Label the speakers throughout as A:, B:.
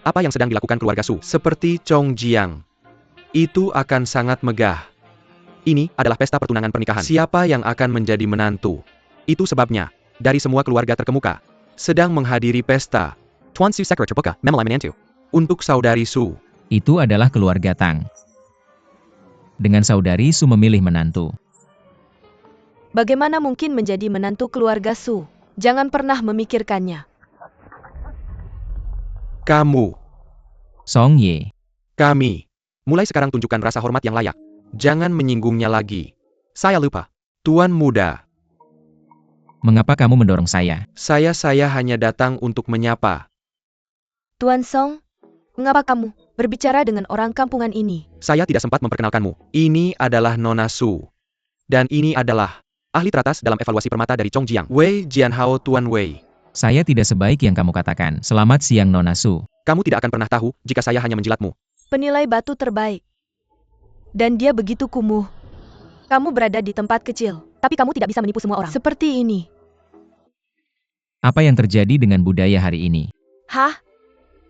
A: Apa yang sedang dilakukan keluarga Su? Seperti Chong Jiang. Itu akan sangat megah. Ini adalah pesta pertunangan pernikahan. Siapa yang akan menjadi menantu? Itu sebabnya, dari semua keluarga terkemuka, sedang menghadiri pesta. Tuan Su Sekre terbuka, memilih menantu. Untuk saudari Su.
B: Itu adalah keluarga Tang. Dengan saudari Su memilih menantu.
C: Bagaimana mungkin menjadi menantu keluarga Su? Jangan pernah memikirkannya.
A: Kamu.
B: Song Ye.
A: Kami. Mulai sekarang tunjukkan rasa hormat yang layak. Jangan menyinggungnya lagi. Saya lupa. Tuan muda.
B: Mengapa kamu mendorong saya?
A: Saya hanya datang untuk menyapa.
C: Tuan Song, mengapa kamu berbicara dengan orang kampungan ini?
A: Saya tidak sempat memperkenalkanmu. Ini adalah Nona Su. Dan ini adalah ahli teratas dalam evaluasi permata dari Chong Jiang. Wei Jianhao Tuan Wei.
B: Saya tidak sebaik yang kamu katakan. Selamat siang Nona Su.
A: Kamu tidak akan pernah tahu jika saya hanya menjilatmu.
C: Penilai batu terbaik. Dan dia begitu kumuh. Kamu berada di tempat kecil, tapi kamu tidak bisa menipu semua orang. Seperti ini.
B: Apa yang terjadi dengan budaya hari ini?
C: Hah?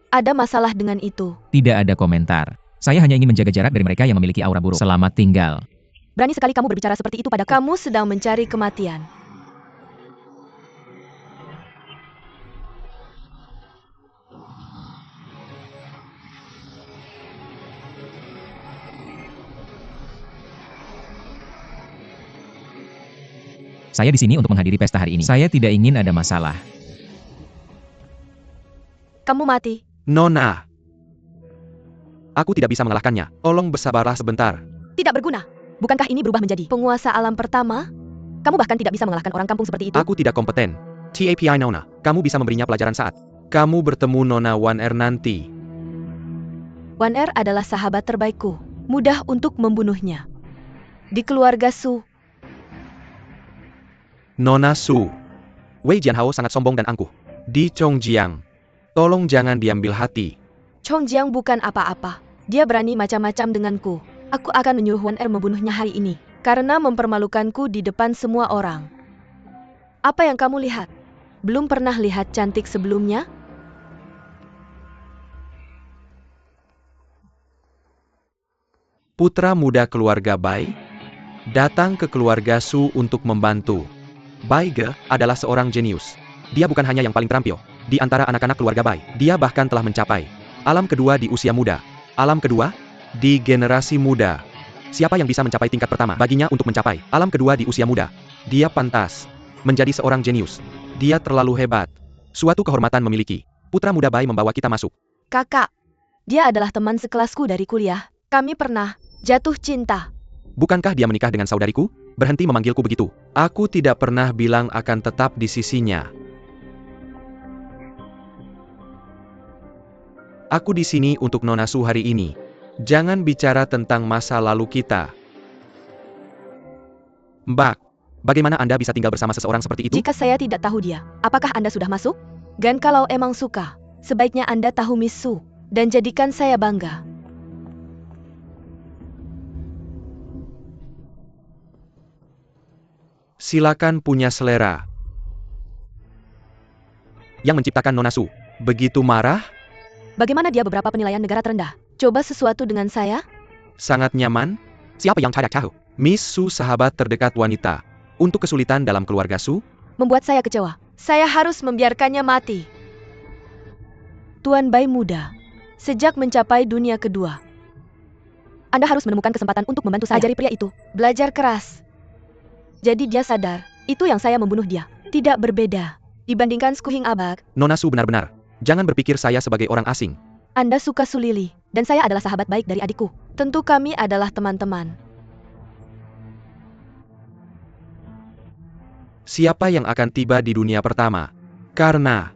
C: Ada masalah dengan itu.
B: Tidak ada komentar. Saya hanya ingin menjaga jarak dari mereka yang memiliki aura buruk. Selamat tinggal.
C: Berani sekali kamu berbicara seperti itu padaku. Kamu sedang mencari kematian.
B: Saya di sini untuk menghadiri pesta hari ini. Saya tidak ingin ada masalah.
C: Kamu mati.
A: Nona. Aku tidak bisa mengalahkannya. Tolong bersabarlah sebentar.
C: Tidak berguna. Bukankah ini berubah menjadi penguasa alam pertama? Kamu bahkan tidak bisa mengalahkan orang kampung seperti itu.
A: Aku tidak kompeten. TAPI Nona, kamu bisa memberinya pelajaran saat kamu bertemu Nona Wan Er nanti.
C: Wan Er adalah sahabat terbaikku. Mudah untuk membunuhnya. Di keluarga Su.
A: Nona Su. Wei Jianhao sangat sombong dan angkuh. Di Chong Jiang. Tolong jangan diambil hati.
C: Chong Jiang bukan apa-apa. Dia berani macam-macam denganku. Aku akan menyuruh Wan Er membunuhnya hari ini. Karena mempermalukanku di depan semua orang. Apa yang kamu lihat? Belum pernah lihat cantik sebelumnya?
A: Putra muda keluarga Bai datang ke keluarga Su untuk membantu. Bai Ge adalah seorang jenius. Dia bukan hanya yang paling terampil di antara anak-anak keluarga Bai. Dia bahkan telah mencapai alam kedua di usia muda. Alam kedua di generasi muda. Siapa yang bisa mencapai tingkat pertama baginya untuk mencapai alam kedua di usia muda? Dia pantas menjadi seorang jenius. Dia terlalu hebat. Suatu kehormatan memiliki putra muda Bai membawa kita masuk.
C: Kakak, dia adalah teman sekelasku dari kuliah. Kami pernah jatuh cinta.
A: Bukankah dia menikah dengan saudariku? Berhenti memanggilku begitu. Aku tidak pernah bilang akan tetap di sisinya. Aku di sini untuk Nona Su hari ini. Jangan bicara tentang masa lalu kita. Mbak, bagaimana Anda bisa tinggal bersama seseorang seperti itu?
C: Jika saya tidak tahu dia, apakah Anda sudah masuk? Dan kalau emang suka, sebaiknya Anda tahu Miss Su, dan jadikan saya bangga.
A: Silakan punya selera. Yang menciptakan Nona Su begitu marah?
C: Bagaimana dia beberapa penilaian negara terendah? Coba sesuatu dengan saya?
A: Sangat nyaman? Siapa yang tidak tahu? Miss Su sahabat terdekat wanita. Untuk kesulitan dalam keluarga Su?
C: Membuat saya kecewa. Saya harus membiarkannya mati. Tuan Bai muda. Sejak mencapai dunia kedua. Anda harus menemukan kesempatan untuk membantu saya. Ajari pria itu belajar keras. Jadi dia sadar, itu yang saya membunuh dia. Tidak berbeda dibandingkan Skuhing Abak.
A: Nona Su benar-benar. Jangan berpikir saya sebagai orang asing.
C: Anda suka Su Lili, dan saya adalah sahabat baik dari adikku. Tentu kami adalah teman-teman.
A: Siapa yang akan tiba di dunia pertama? Karena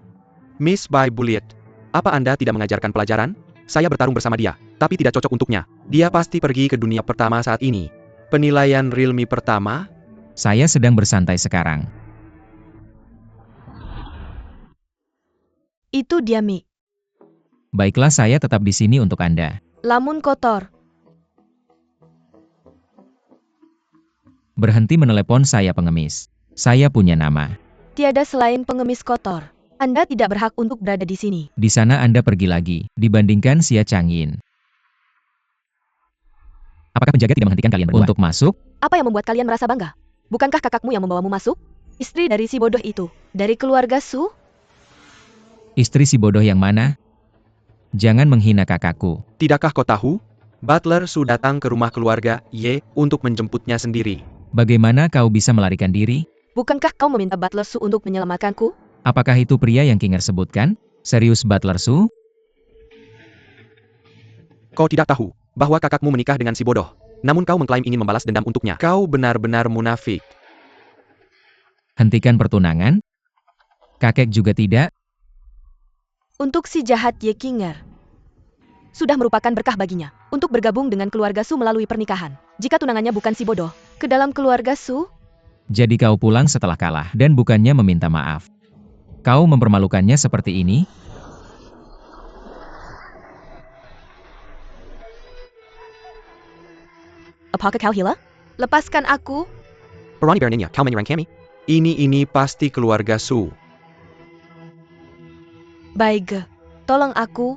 A: Miss Bai Bulliet. Apa Anda tidak mengajarkan pelajaran? Saya bertarung bersama dia, tapi tidak cocok untuknya. Dia pasti pergi ke dunia pertama saat ini. Penilaian Realme pertama?
B: Saya sedang bersantai sekarang.
C: Itu dia, Mi.
B: Baiklah, saya tetap di sini untuk Anda.
C: Lamun kotor.
B: Berhenti menelepon saya pengemis. Saya punya nama.
C: Tiada selain pengemis kotor. Anda tidak berhak untuk berada di sini.
B: Di sana Anda pergi lagi, dibandingkan Xia Changyin. Apakah penjaga tidak menghentikan kalian berdua untuk masuk?
C: Apa yang membuat kalian merasa bangga? Bukankah kakakmu yang membawamu masuk? Istri dari si bodoh itu, dari keluarga Su?
B: Istri si bodoh yang mana? Jangan menghina kakakku.
A: Tidakkah kau tahu? Butler Su datang ke rumah keluarga Ye untuk menjemputnya sendiri.
B: Bagaimana kau bisa melarikan diri?
C: Bukankah kau meminta Butler Su untuk menyelamatkanku?
B: Apakah itu pria yang Kinger sebutkan? Serius Butler Su?
A: Kau tidak tahu bahwa kakakmu menikah dengan si bodoh. Namun kau mengklaim ingin membalas dendam untuknya. Kau benar-benar munafik.
B: Hentikan pertunangan? Kakek juga tidak?
C: Untuk si jahat Ye Kinger. Sudah merupakan berkah baginya untuk bergabung dengan keluarga Su melalui pernikahan. Jika tunangannya bukan si bodoh, ke dalam keluarga Su,
B: Jadi kau pulang setelah kalah dan bukannya meminta maaf. Kau mempermalukannya seperti ini?
C: apakah kau gila? Lepaskan aku.
A: Perani beraninya kau menyerang kami? Ini pasti keluarga Su.
C: Baige, tolong aku.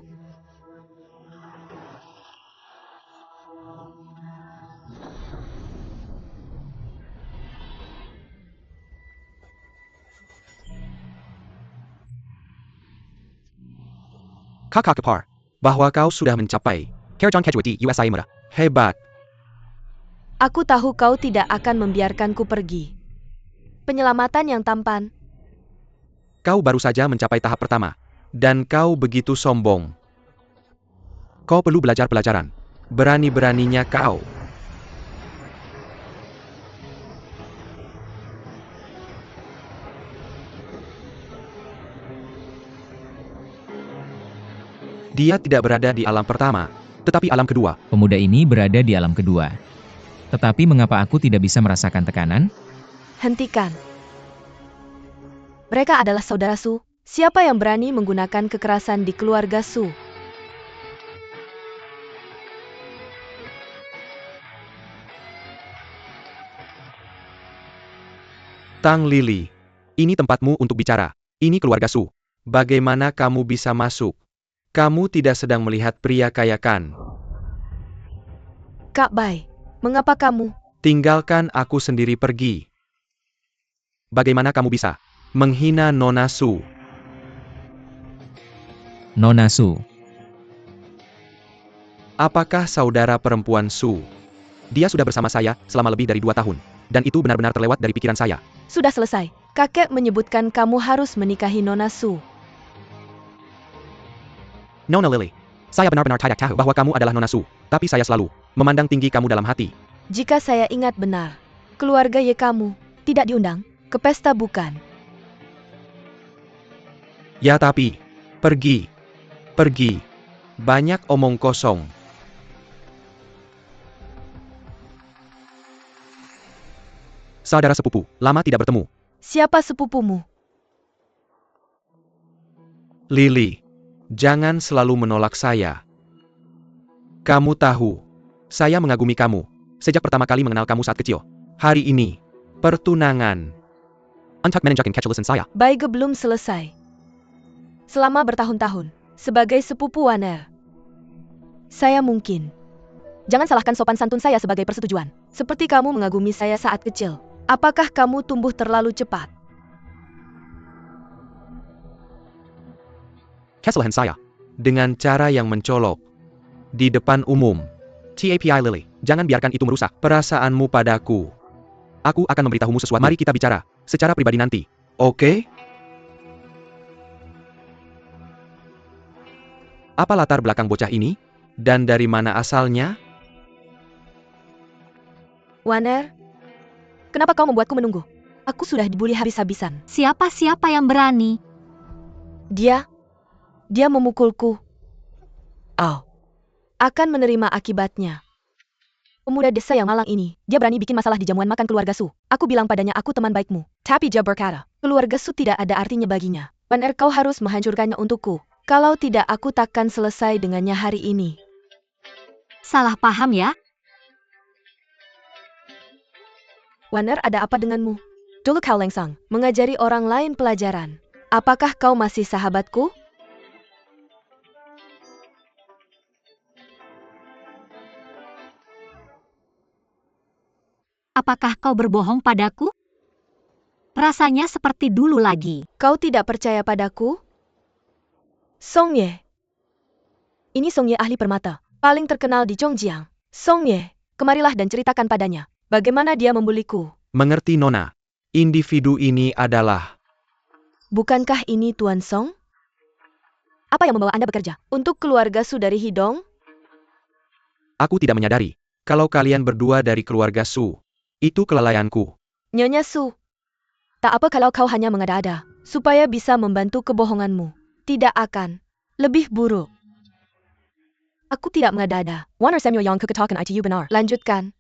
A: Kakak kepar, bahwa kau sudah mencapai Kerajaan Kejuati USA Muda. Hebat.
C: Aku tahu kau tidak akan membiarkanku pergi. Penyelamatan yang tampan.
A: Kau baru saja mencapai tahap pertama. Dan kau begitu sombong. Kau perlu belajar pelajaran. Berani-beraninya kau. Dia tidak berada di alam pertama, tetapi alam kedua.
B: Pemuda ini berada di alam kedua. Tetapi mengapa aku tidak bisa merasakan tekanan?
C: Hentikan. Mereka adalah saudara Su. Siapa yang berani menggunakan kekerasan di keluarga Su?
A: Tang Lili, ini tempatmu untuk bicara. Ini keluarga Su. Bagaimana kamu bisa masuk? Kamu tidak sedang melihat pria kaya kan?
C: Kak Bai, mengapa kamu?
A: Tinggalkan aku sendiri pergi. Bagaimana kamu bisa menghina Nona Su?
B: Nona Su.
A: Apakah saudara perempuan Su? Dia sudah bersama saya selama lebih dari 2 tahun. Dan itu benar-benar terlewat dari pikiran saya.
C: Sudah selesai. Kakek menyebutkan kamu harus menikahi Nona Su.
A: Nona Lily, saya benar-benar tidak tahu bahwa kamu adalah Nona Su. Tapi saya selalu memandang tinggi kamu dalam hati.
C: Jika saya ingat benar, keluarga Ye kamu tidak diundang ke pesta bukan?
A: Ya tapi, pergi. Pergi. Banyak omong kosong. Saudara sepupu, lama tidak bertemu.
C: Siapa sepupumu?
A: Lily, jangan selalu menolak saya. Kamu tahu, saya mengagumi kamu. Sejak pertama kali mengenal kamu saat kecil. Hari ini, pertunangan. Untuk menunjukkan kecelasan saya.
C: Baige belum selesai. Selama bertahun-tahun, sebagai sepupu Waner, saya mungkin. Jangan salahkan sopan santun saya sebagai persetujuan. Seperti kamu mengagumi saya saat kecil. Apakah kamu tumbuh terlalu cepat?
A: Kesalahan saya. Dengan cara yang mencolok. Di depan umum. TAPI Lily, jangan biarkan itu merusak perasaanmu padaku. Aku akan memberitahumu sesuatu. Mari kita bicara secara pribadi nanti. Oke? Apa latar belakang bocah ini? Dan dari mana asalnya?
C: Waner, kenapa kau membuatku menunggu? Aku sudah dibully habis-habisan.
D: Siapa yang berani?
C: Dia memukulku. Akan menerima akibatnya. Pemuda desa yang malang ini, dia berani bikin masalah di jamuan makan keluarga Su. Aku bilang padanya aku teman baikmu. Tapi dia berkata, keluarga Su tidak ada artinya baginya. Waner, kau harus menghancurkannya untukku. Kalau tidak, aku takkan selesai dengannya hari ini.
D: Salah paham ya?
C: Waner, ada apa denganmu? Dulu kau lengsang, mengajari orang lain pelajaran. Apakah kau masih sahabatku?
D: Apakah kau berbohong padaku? Rasanya seperti dulu lagi.
C: Kau tidak percaya padaku? Song Ye. Ini Song Ye ahli permata, paling terkenal di Chongjiang. Song Ye, kemarilah dan ceritakan padanya, bagaimana dia membuliku.
A: Mengerti Nona? Individu ini adalah...
C: Bukankah ini Tuan Song? Apa yang membawa Anda bekerja untuk keluarga Su dari Hidong?
A: Aku tidak menyadari. Kalau kalian berdua dari keluarga Su. Itu kelalaianku.
C: Nyonya Su. Tak apa kalau kau hanya mengada-ada, supaya bisa membantu kebohonganmu. Tidak akan. Lebih buruk. Aku tidak mengada-ada. Wan Er Samuel yang keketahuan ITU benar. Lanjutkan.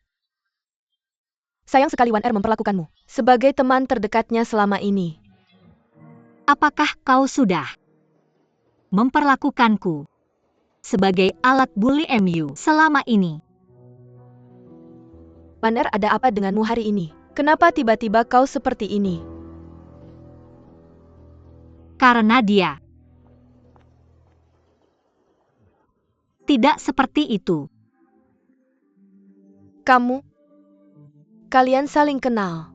C: Sayang sekali Wan Er memperlakukanmu sebagai teman terdekatnya selama ini.
D: Apakah kau sudah memperlakukanku sebagai alat bully MU selama ini?
C: Wan Er, ada apa denganmu hari ini? Kenapa tiba-tiba kau seperti ini?
D: Karena dia tidak seperti itu.
C: Kalian saling kenal.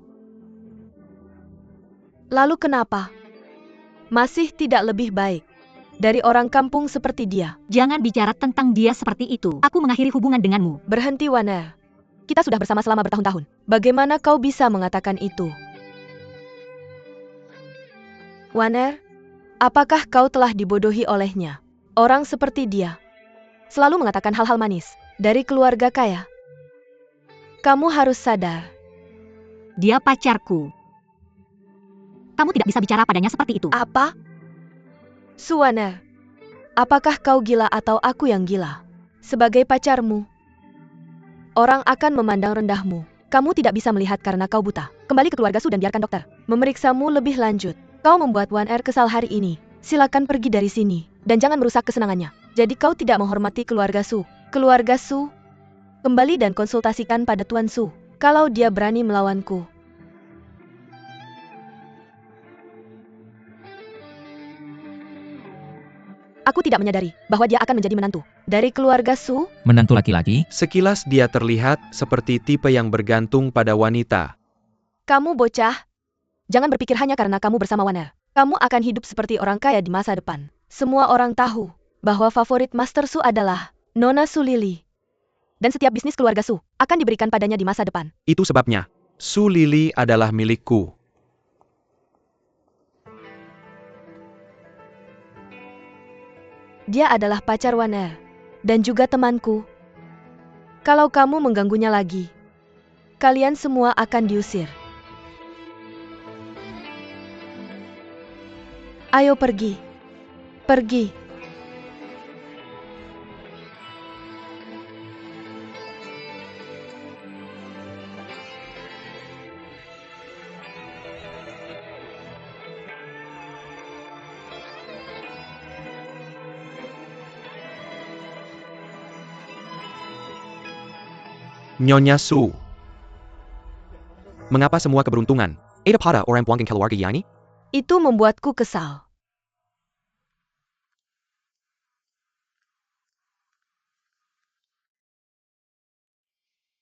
C: Lalu kenapa? Masih tidak lebih baik dari orang kampung seperti dia.
D: Jangan bicara tentang dia seperti itu. Aku mengakhiri hubungan denganmu.
C: Berhenti, Wan Er. Kita sudah bersama selama bertahun-tahun. Bagaimana kau bisa mengatakan itu? Wan Er, apakah kau telah dibodohi olehnya? Orang seperti dia selalu mengatakan hal-hal manis dari keluarga kaya. Kamu harus sadar.
D: Dia pacarku. Kamu tidak bisa bicara padanya seperti itu.
C: Apa? Su, Wan Er, apakah kau gila atau aku yang gila? Sebagai pacarmu, orang akan memandang rendahmu. Kamu tidak bisa melihat karena kau buta. Kembali ke keluarga Su dan biarkan dokter memeriksamu lebih lanjut. Kau membuat Wan Er kesal hari ini. Silakan pergi dari sini dan jangan merusak kesenangannya. Jadi kau tidak menghormati keluarga Su. Keluarga Su, kembali dan konsultasikan pada Tuan Su. Kalau dia berani melawanku. Aku tidak menyadari bahwa dia akan menjadi menantu dari keluarga Su.
B: Menantu laki-laki?
A: Sekilas dia terlihat seperti tipe yang bergantung pada wanita.
C: Kamu bocah. Jangan berpikir hanya karena kamu bersama Wan Er. Kamu akan hidup seperti orang kaya di masa depan. Semua orang tahu bahwa favorit Master Su adalah Nona Su Lili. Dan setiap bisnis keluarga Su akan diberikan padanya di masa depan.
A: Itu sebabnya, Su Lili adalah milikku.
C: Dia adalah pacar Wan Er. Dan juga temanku. Kalau kamu mengganggunya lagi, kalian semua akan diusir. Ayo pergi. Pergi.
A: Nyonya Su. Mengapa semua keberuntungan ada pada orang puangking keluarga Yani?
C: Itu membuatku kesal.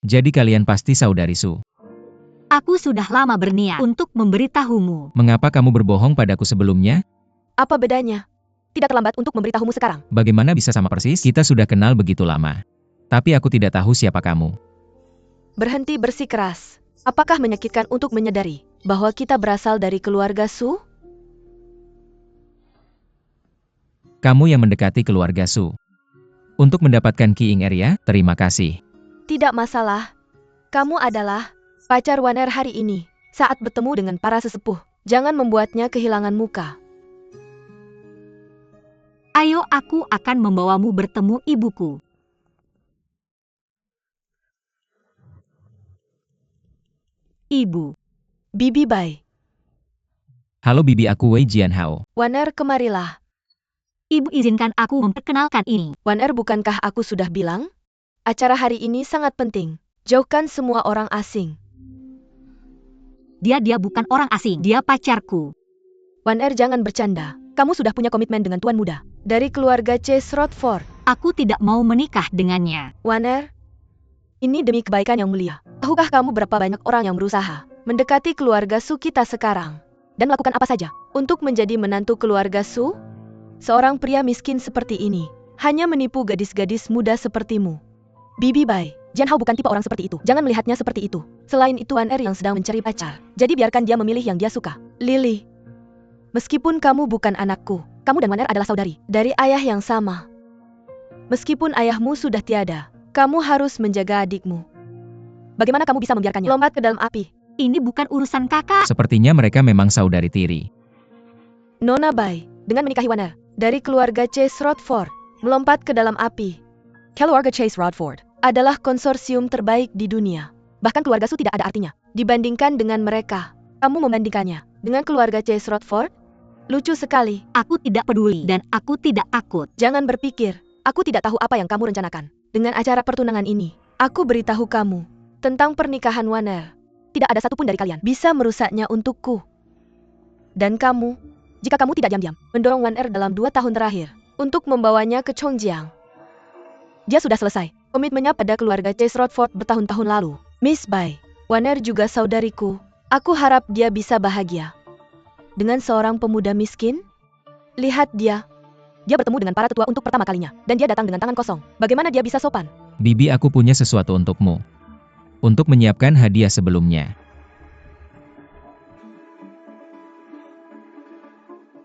B: Jadi kalian pasti saudari Su.
D: Aku sudah lama berniat untuk memberitahumu.
B: Mengapa kamu berbohong padaku sebelumnya?
C: Apa bedanya? Tidak terlambat untuk memberitahumu sekarang.
B: Bagaimana bisa sama persis? Kita sudah kenal begitu lama. Tapi aku tidak tahu siapa kamu.
C: Berhenti bersikeras. Apakah menyakitkan untuk menyadari bahwa kita berasal dari keluarga Su?
B: Kamu yang mendekati keluarga Su. Untuk mendapatkan King Area, terima kasih.
C: Tidak masalah. Kamu adalah pacar Wan Er hari ini. Saat bertemu dengan para sesepuh, jangan membuatnya kehilangan muka.
D: Ayo, aku akan membawamu bertemu ibuku. Ibu.
C: Bibi Bai.
B: Halo bibi, aku Wei Jianhao.
C: Wan Er, kemarilah.
D: Ibu izinkan aku memperkenalkan ini.
C: Wan Er, bukankah aku sudah bilang? Acara hari ini sangat penting. Jauhkan semua orang asing.
D: Dia bukan orang asing. Dia pacarku.
C: Wan jangan bercanda. Kamu sudah punya komitmen dengan tuan muda. Dari keluarga Chase Rodford.
D: Aku tidak mau menikah dengannya.
C: Wan ini demi kebaikan yang mulia. Tahukah kamu berapa banyak orang yang berusaha mendekati keluarga Su kita sekarang? Dan melakukan apa saja untuk menjadi menantu keluarga Su? Seorang pria miskin seperti ini hanya menipu gadis-gadis muda sepertimu. Bibi Bai, Jian Hao bukan tipe orang seperti itu. Jangan melihatnya seperti itu. Selain itu Wan yang sedang mencari pacar. Jadi biarkan dia memilih yang dia suka. Lily, meskipun kamu bukan anakku, kamu dan Wan adalah saudari dari ayah yang sama. Meskipun ayahmu sudah tiada, kamu harus menjaga adikmu. Bagaimana kamu bisa membiarkannya lompat ke dalam api?
D: Ini bukan urusan kakak.
B: Sepertinya mereka memang saudari tiri.
C: Nona Bai, dengan menikahi Wan dari keluarga Chase Rodford, melompat ke dalam api. Keluarga Chase Rodford adalah konsorsium terbaik di dunia. Bahkan keluarga Su tidak ada artinya dibandingkan dengan mereka. Kamu membandingkannya dengan keluarga Chase Rodford? Lucu sekali.
D: Aku tidak peduli dan aku tidak takut.
C: Jangan berpikir, aku tidak tahu apa yang kamu rencanakan. Dengan acara pertunangan ini, aku beritahu kamu tentang pernikahan Wan. Tidak ada satupun dari kalian bisa merusaknya untukku. Dan kamu, jika kamu tidak diam-diam mendorong Wan dalam 2 tahun terakhir untuk membawanya ke Chongjiang. Dia sudah selesai komitmennya pada keluarga Chase Rodford bertahun-tahun lalu. Miss Bai, Wan juga saudariku. Aku harap dia bisa bahagia dengan seorang pemuda miskin. Lihat dia. Dia bertemu dengan para tetua untuk pertama kalinya. Dan dia datang dengan tangan kosong. Bagaimana dia bisa sopan?
B: Bibi, aku punya sesuatu untukmu. Untuk menyiapkan hadiah sebelumnya.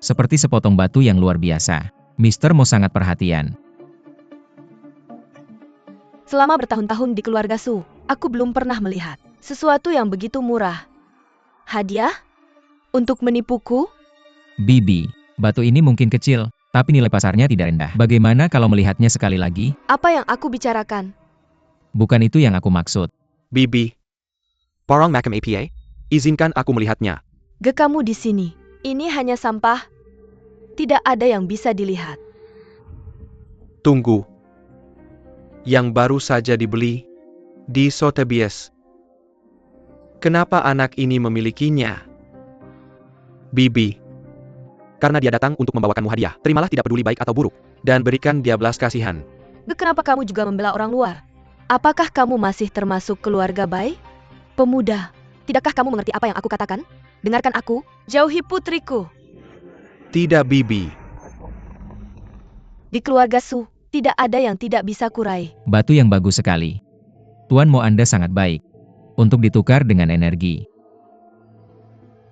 B: Seperti sepotong batu yang luar biasa. Mr. Mo sangat perhatian.
C: Selama bertahun-tahun di keluarga Su, aku belum pernah melihat sesuatu yang begitu murah. Hadiah? Untuk menipuku?
B: Bibi, batu ini mungkin kecil, tapi nilai pasarnya tidak rendah. Bagaimana kalau melihatnya sekali lagi?
C: Apa yang aku bicarakan?
B: Bukan itu yang aku maksud.
A: Bibi. Parang Makam APA, izinkan aku melihatnya.
C: Kamu di sini. Ini hanya sampah. Tidak ada yang bisa dilihat.
A: Tunggu. Yang baru saja dibeli di Sotheby's. Kenapa anak ini memilikinya? Bibi. Karena dia datang untuk membawakanmu hadiah. Terimalah tidak peduli baik atau buruk. Dan berikan dia belas kasihan.
C: Kenapa kamu juga membela orang luar? Apakah kamu masih termasuk keluarga Bai? Pemuda, tidakkah kamu mengerti apa yang aku katakan? Dengarkan aku, jauhi putriku.
A: Tidak, Bibi.
C: Di keluarga Su, tidak ada yang tidak bisa kurai.
B: Batu yang bagus sekali. Tuan Mo Anda sangat baik. Untuk ditukar dengan energi.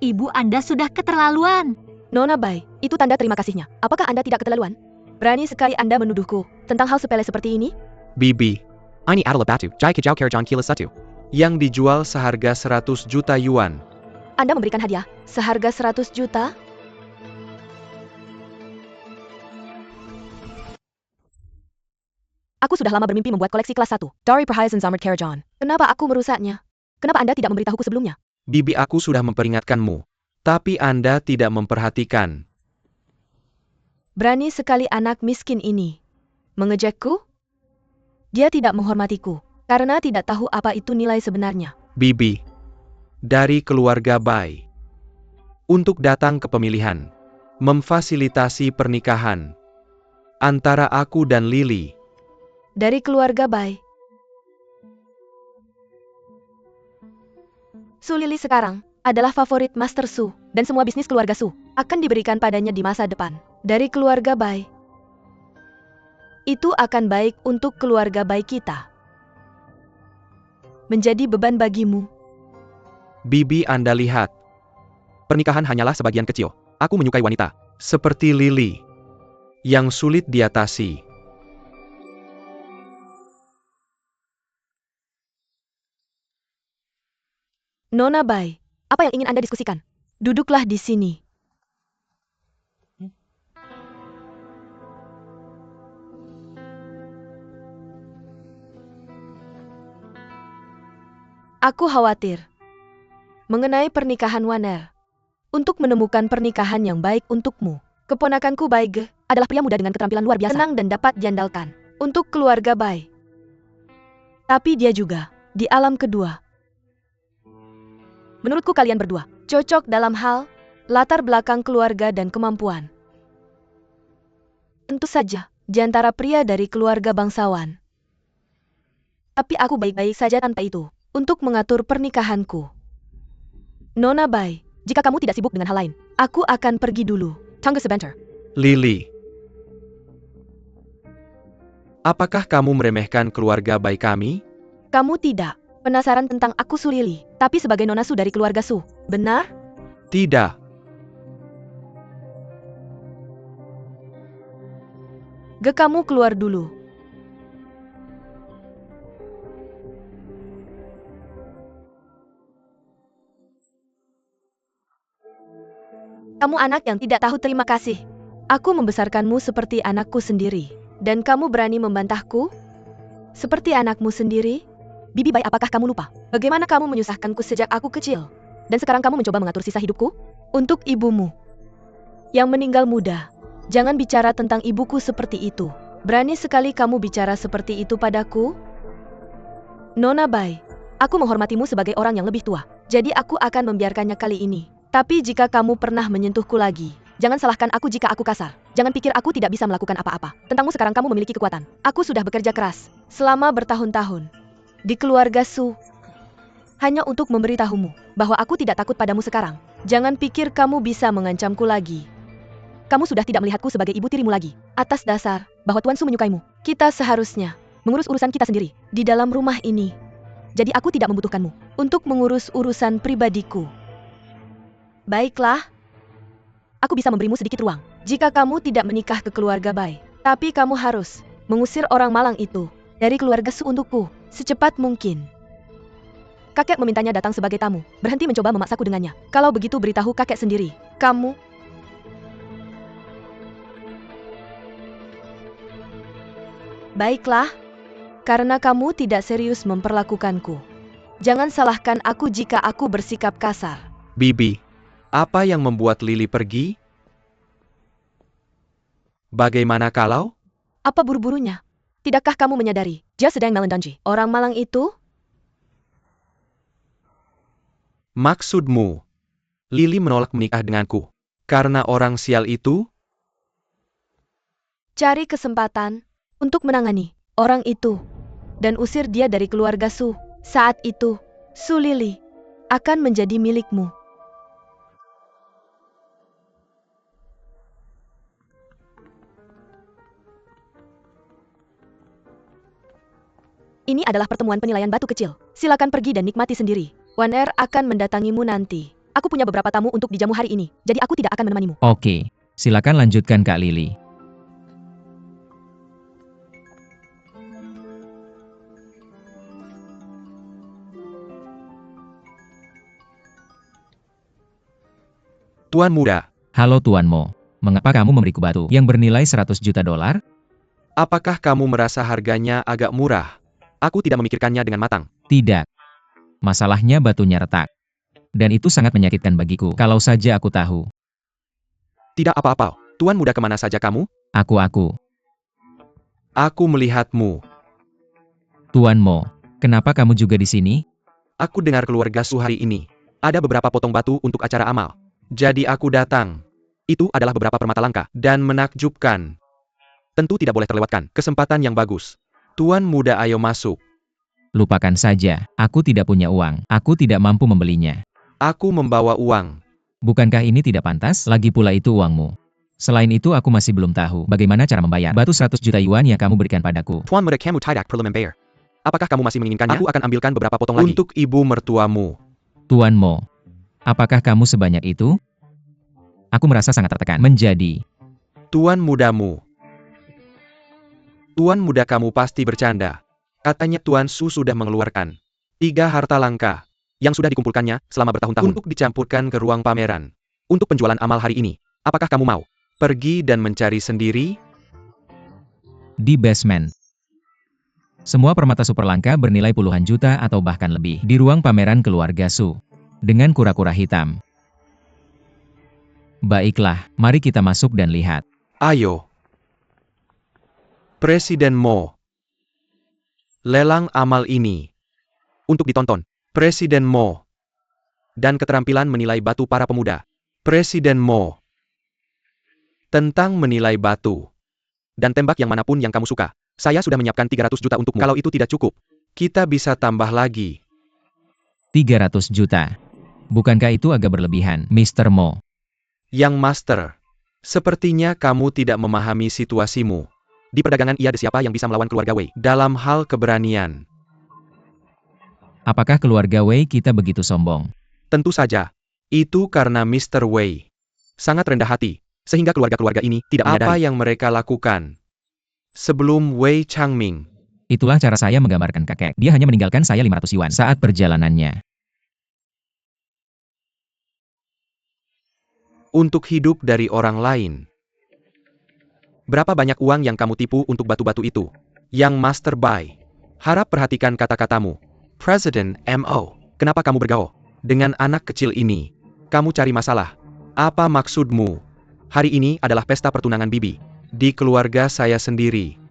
D: Ibu Anda sudah keterlaluan.
C: Nona Bai, itu tanda terima kasihnya. Apakah Anda tidak keterlaluan? Berani sekali Anda menuduhku tentang hal sepele seperti ini?
A: Bibi. Ini adalah batu, Jai Kejau Kerajan Kila 1. Yang dijual seharga 100 juta yuan.
C: Anda memberikan hadiah seharga 100 juta? Aku sudah lama bermimpi membuat koleksi kelas 1. Dari Perhiasan Zamrud Kerajan. Kenapa aku merusaknya? Kenapa Anda tidak memberitahuku sebelumnya?
A: Bibi, aku sudah memperingatkanmu. Tapi Anda tidak memperhatikan.
C: Berani sekali anak miskin ini mengejekku? Dia tidak menghormatiku karena tidak tahu apa itu nilai sebenarnya.
A: Bibi. Dari keluarga Bai. Untuk datang ke pemilihan. Memfasilitasi pernikahan. Antara aku dan Lily.
C: Dari keluarga Bai. Su Lily sekarang adalah favorit Master Su, dan semua bisnis keluarga Su akan diberikan padanya di masa depan. Dari keluarga Bai. Itu akan baik untuk keluarga Bai kita. Menjadi beban bagimu.
A: Bibi, Anda lihat. Pernikahan hanyalah sebagian kecil. Aku menyukai wanita. Seperti Lily. Yang sulit diatasi.
C: Nona Bai, apa yang ingin Anda diskusikan? Duduklah di sini. Aku khawatir mengenai pernikahan Wan. Untuk menemukan pernikahan yang baik untukmu. Keponakanku Bai Ge adalah pria muda dengan keterampilan luar biasa, tenang dan dapat diandalkan untuk keluarga Bai. Tapi dia juga di alam kedua. Menurutku kalian berdua cocok dalam hal latar belakang keluarga dan kemampuan. Tentu saja, di antara pria dari keluarga bangsawan. Tapi aku baik-baik saja tanpa itu, untuk mengatur pernikahanku. Nona Bai, jika kamu tidak sibuk dengan hal lain, aku akan pergi dulu. Tunggu sebentar.
A: Lily. Apakah kamu meremehkan keluarga Bai kami?
C: Kamu tidak penasaran tentang aku Su Lily, tapi sebagai Nona Su dari keluarga Su, benar?
A: Tidak.
C: Kamu keluar dulu. Kamu anak yang tidak tahu terima kasih. Aku membesarkanmu seperti anakku sendiri. Dan kamu berani membantahku? Seperti anakmu sendiri? Bibi Bai, apakah kamu lupa? Bagaimana kamu menyusahkanku sejak aku kecil? Dan sekarang kamu mencoba mengatur sisa hidupku? Untuk ibumu yang meninggal muda. Jangan bicara tentang ibuku seperti itu. Berani sekali kamu bicara seperti itu padaku? Nona Bai, aku menghormatimu sebagai orang yang lebih tua. Jadi aku akan membiarkannya kali ini. Tapi jika kamu pernah menyentuhku lagi, jangan salahkan aku jika aku kasar. Jangan pikir aku tidak bisa melakukan apa-apa. Tentangmu sekarang kamu memiliki kekuatan. Aku sudah bekerja keras selama bertahun-tahun di keluarga Su. Hanya untuk memberitahumu bahwa aku tidak takut padamu sekarang. Jangan pikir kamu bisa mengancamku lagi. Kamu sudah tidak melihatku sebagai ibu tirimu lagi. Atas dasar bahwa Tuan Su menyukaimu, kita seharusnya mengurus urusan kita sendiri di dalam rumah ini. Jadi aku tidak membutuhkanmu untuk mengurus urusan pribadiku. Baiklah. Aku bisa memberimu sedikit ruang jika kamu tidak menikah ke keluarga Bai. Tapi kamu harus mengusir orang malang itu dari keluarga Su untukku secepat mungkin. Kakek memintanya datang sebagai tamu. Berhenti mencoba memaksaku dengannya. Kalau begitu beritahu kakek sendiri. Kamu... Baiklah. Karena kamu tidak serius memperlakukanku. Jangan salahkan aku jika aku bersikap kasar.
A: Bibi, apa yang membuat Lily pergi? Bagaimana kalau?
C: Apa buru-burunya? Tidakkah kamu menyadari, dia sedang melendangi orang malang itu?
A: Maksudmu, Lily menolak menikah denganku karena orang sial itu?
C: Cari kesempatan untuk menangani orang itu dan usir dia dari keluarga Su. Saat itu, Su Lily akan menjadi milikmu. Ini adalah pertemuan penilaian batu kecil. Silakan pergi dan nikmati sendiri. Wan Er akan mendatangimu nanti. Aku punya beberapa tamu untuk dijamu hari ini, jadi aku tidak akan menemanimu.
B: Oke, silakan lanjutkan Kak Lily.
A: Tuan muda,
B: Halo Tuan Mo, mengapa kamu memberiku batu yang bernilai 100 juta dolar?
A: apakah kamu merasa harganya agak murah? Aku tidak memikirkannya dengan matang.
B: Tidak. Masalahnya batunya retak. Dan itu sangat menyakitkan bagiku kalau saja aku tahu.
A: Tidak apa-apa. Tuan muda, kemana saja kamu?
B: Aku.
A: Aku melihatmu.
B: Tuan Mo, kenapa kamu juga di sini?
A: Aku dengar keluarga Su hari ini ada beberapa potong batu untuk acara amal. Jadi aku datang. Itu adalah beberapa permata langka dan menakjubkan. Tentu tidak boleh terlewatkan kesempatan yang bagus. Tuan muda, ayo masuk.
B: Lupakan saja, aku tidak punya uang. Aku tidak mampu membelinya.
A: Aku membawa uang.
B: Bukankah ini tidak pantas? Lagi pula itu uangmu. Selain itu aku masih belum tahu bagaimana cara membayar batu 100 juta yuan yang kamu berikan padaku.
A: Tuan muda, kamu tidak perlu membayar. Apakah kamu masih menginginkannya? Aku akan ambilkan beberapa potong lagi. Untuk ibu mertuamu.
B: Tuan Mo, apakah kamu sebanyak itu? Aku merasa sangat tertekan menjadi.
A: Tuan mudamu. Tuan muda, kamu pasti bercanda. Katanya Tuan Su sudah mengeluarkan 3 harta langka yang sudah dikumpulkannya selama bertahun-tahun untuk dicampurkan ke ruang pameran. Untuk penjualan amal hari ini, apakah kamu mau pergi dan mencari sendiri?
B: Di basement. Semua permata super langka bernilai puluhan juta atau bahkan lebih di ruang pameran keluarga Su. Dengan kura-kura hitam. Baiklah, mari kita masuk dan lihat.
A: Ayo. Presiden Mo. Lelang amal ini untuk ditonton. Presiden Mo. Dan keterampilan menilai batu para pemuda. Presiden Mo. Tentang menilai batu. Dan tembak yang manapun yang kamu suka. Saya sudah menyiapkan 300 juta untukmu. Kalau itu tidak cukup, kita bisa tambah lagi.
B: 300 juta. Bukankah itu agak berlebihan, Mr. Mo?
A: Yang Master, sepertinya kamu tidak memahami situasimu. Di perdagangan ada siapa yang bisa melawan keluarga Wei dalam hal keberanian.
B: Apakah keluarga Wei kita begitu sombong?
A: Tentu saja. Itu karena Mr. Wei sangat rendah hati, sehingga keluarga-keluarga ini tidak menyadari apa yang mereka lakukan. Sebelum Wei Changming,
B: Itulah cara saya menggambarkan kakek. Dia hanya meninggalkan saya 500 yuan saat perjalanannya.
A: untuk hidup dari orang lain. Berapa banyak uang yang kamu tipu untuk batu-batu itu? Yang Master Bai. Harap perhatikan kata-katamu. Presiden Mo. Kenapa kamu bergaul dengan anak kecil ini? Kamu cari masalah. Apa maksudmu? Hari ini adalah pesta pertunangan Bibi. Di keluarga saya sendiri.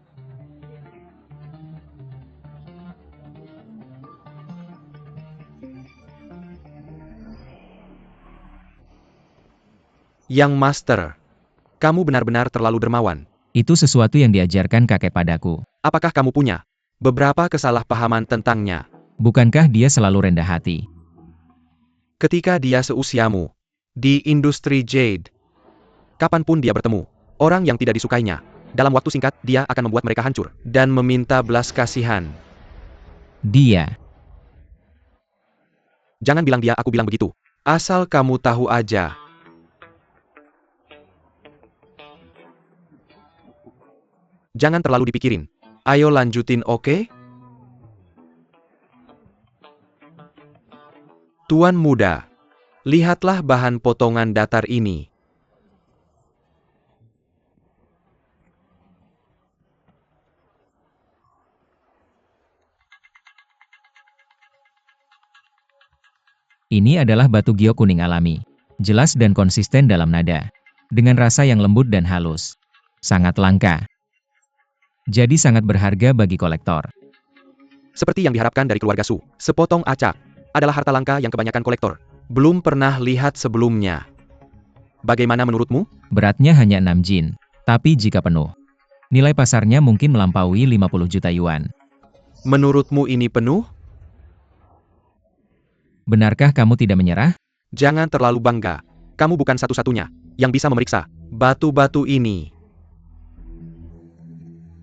A: Yang Master. Kamu benar-benar terlalu dermawan.
B: Itu sesuatu yang diajarkan kakek padaku.
A: Apakah kamu punya beberapa kesalahpahaman tentangnya?
B: Bukankah dia selalu rendah hati?
A: Ketika dia seusiamu, di industri Jade, kapanpun dia bertemu orang yang tidak disukainya, dalam waktu singkat dia akan membuat mereka hancur dan meminta belas kasihan.
B: Dia.
A: Jangan bilang dia, aku bilang begitu. Asal kamu tahu aja. Jangan terlalu dipikirin. Ayo lanjutin, oke? Tuan muda, lihatlah bahan potongan datar ini.
B: Ini adalah batu giok kuning alami. Jelas dan konsisten dalam nada. Dengan rasa yang lembut dan halus. Sangat langka. Jadi sangat berharga bagi kolektor.
A: Seperti yang diharapkan dari keluarga Su, sepotong acak adalah harta langka yang kebanyakan kolektor belum pernah lihat sebelumnya. Bagaimana menurutmu?
B: Beratnya hanya 6 jin. Tapi jika penuh, nilai pasarnya mungkin melampaui 50 juta yuan.
A: Menurutmu ini penuh?
B: Benarkah kamu tidak menyerah?
A: Jangan terlalu bangga. Kamu bukan satu-satunya yang bisa memeriksa batu-batu ini.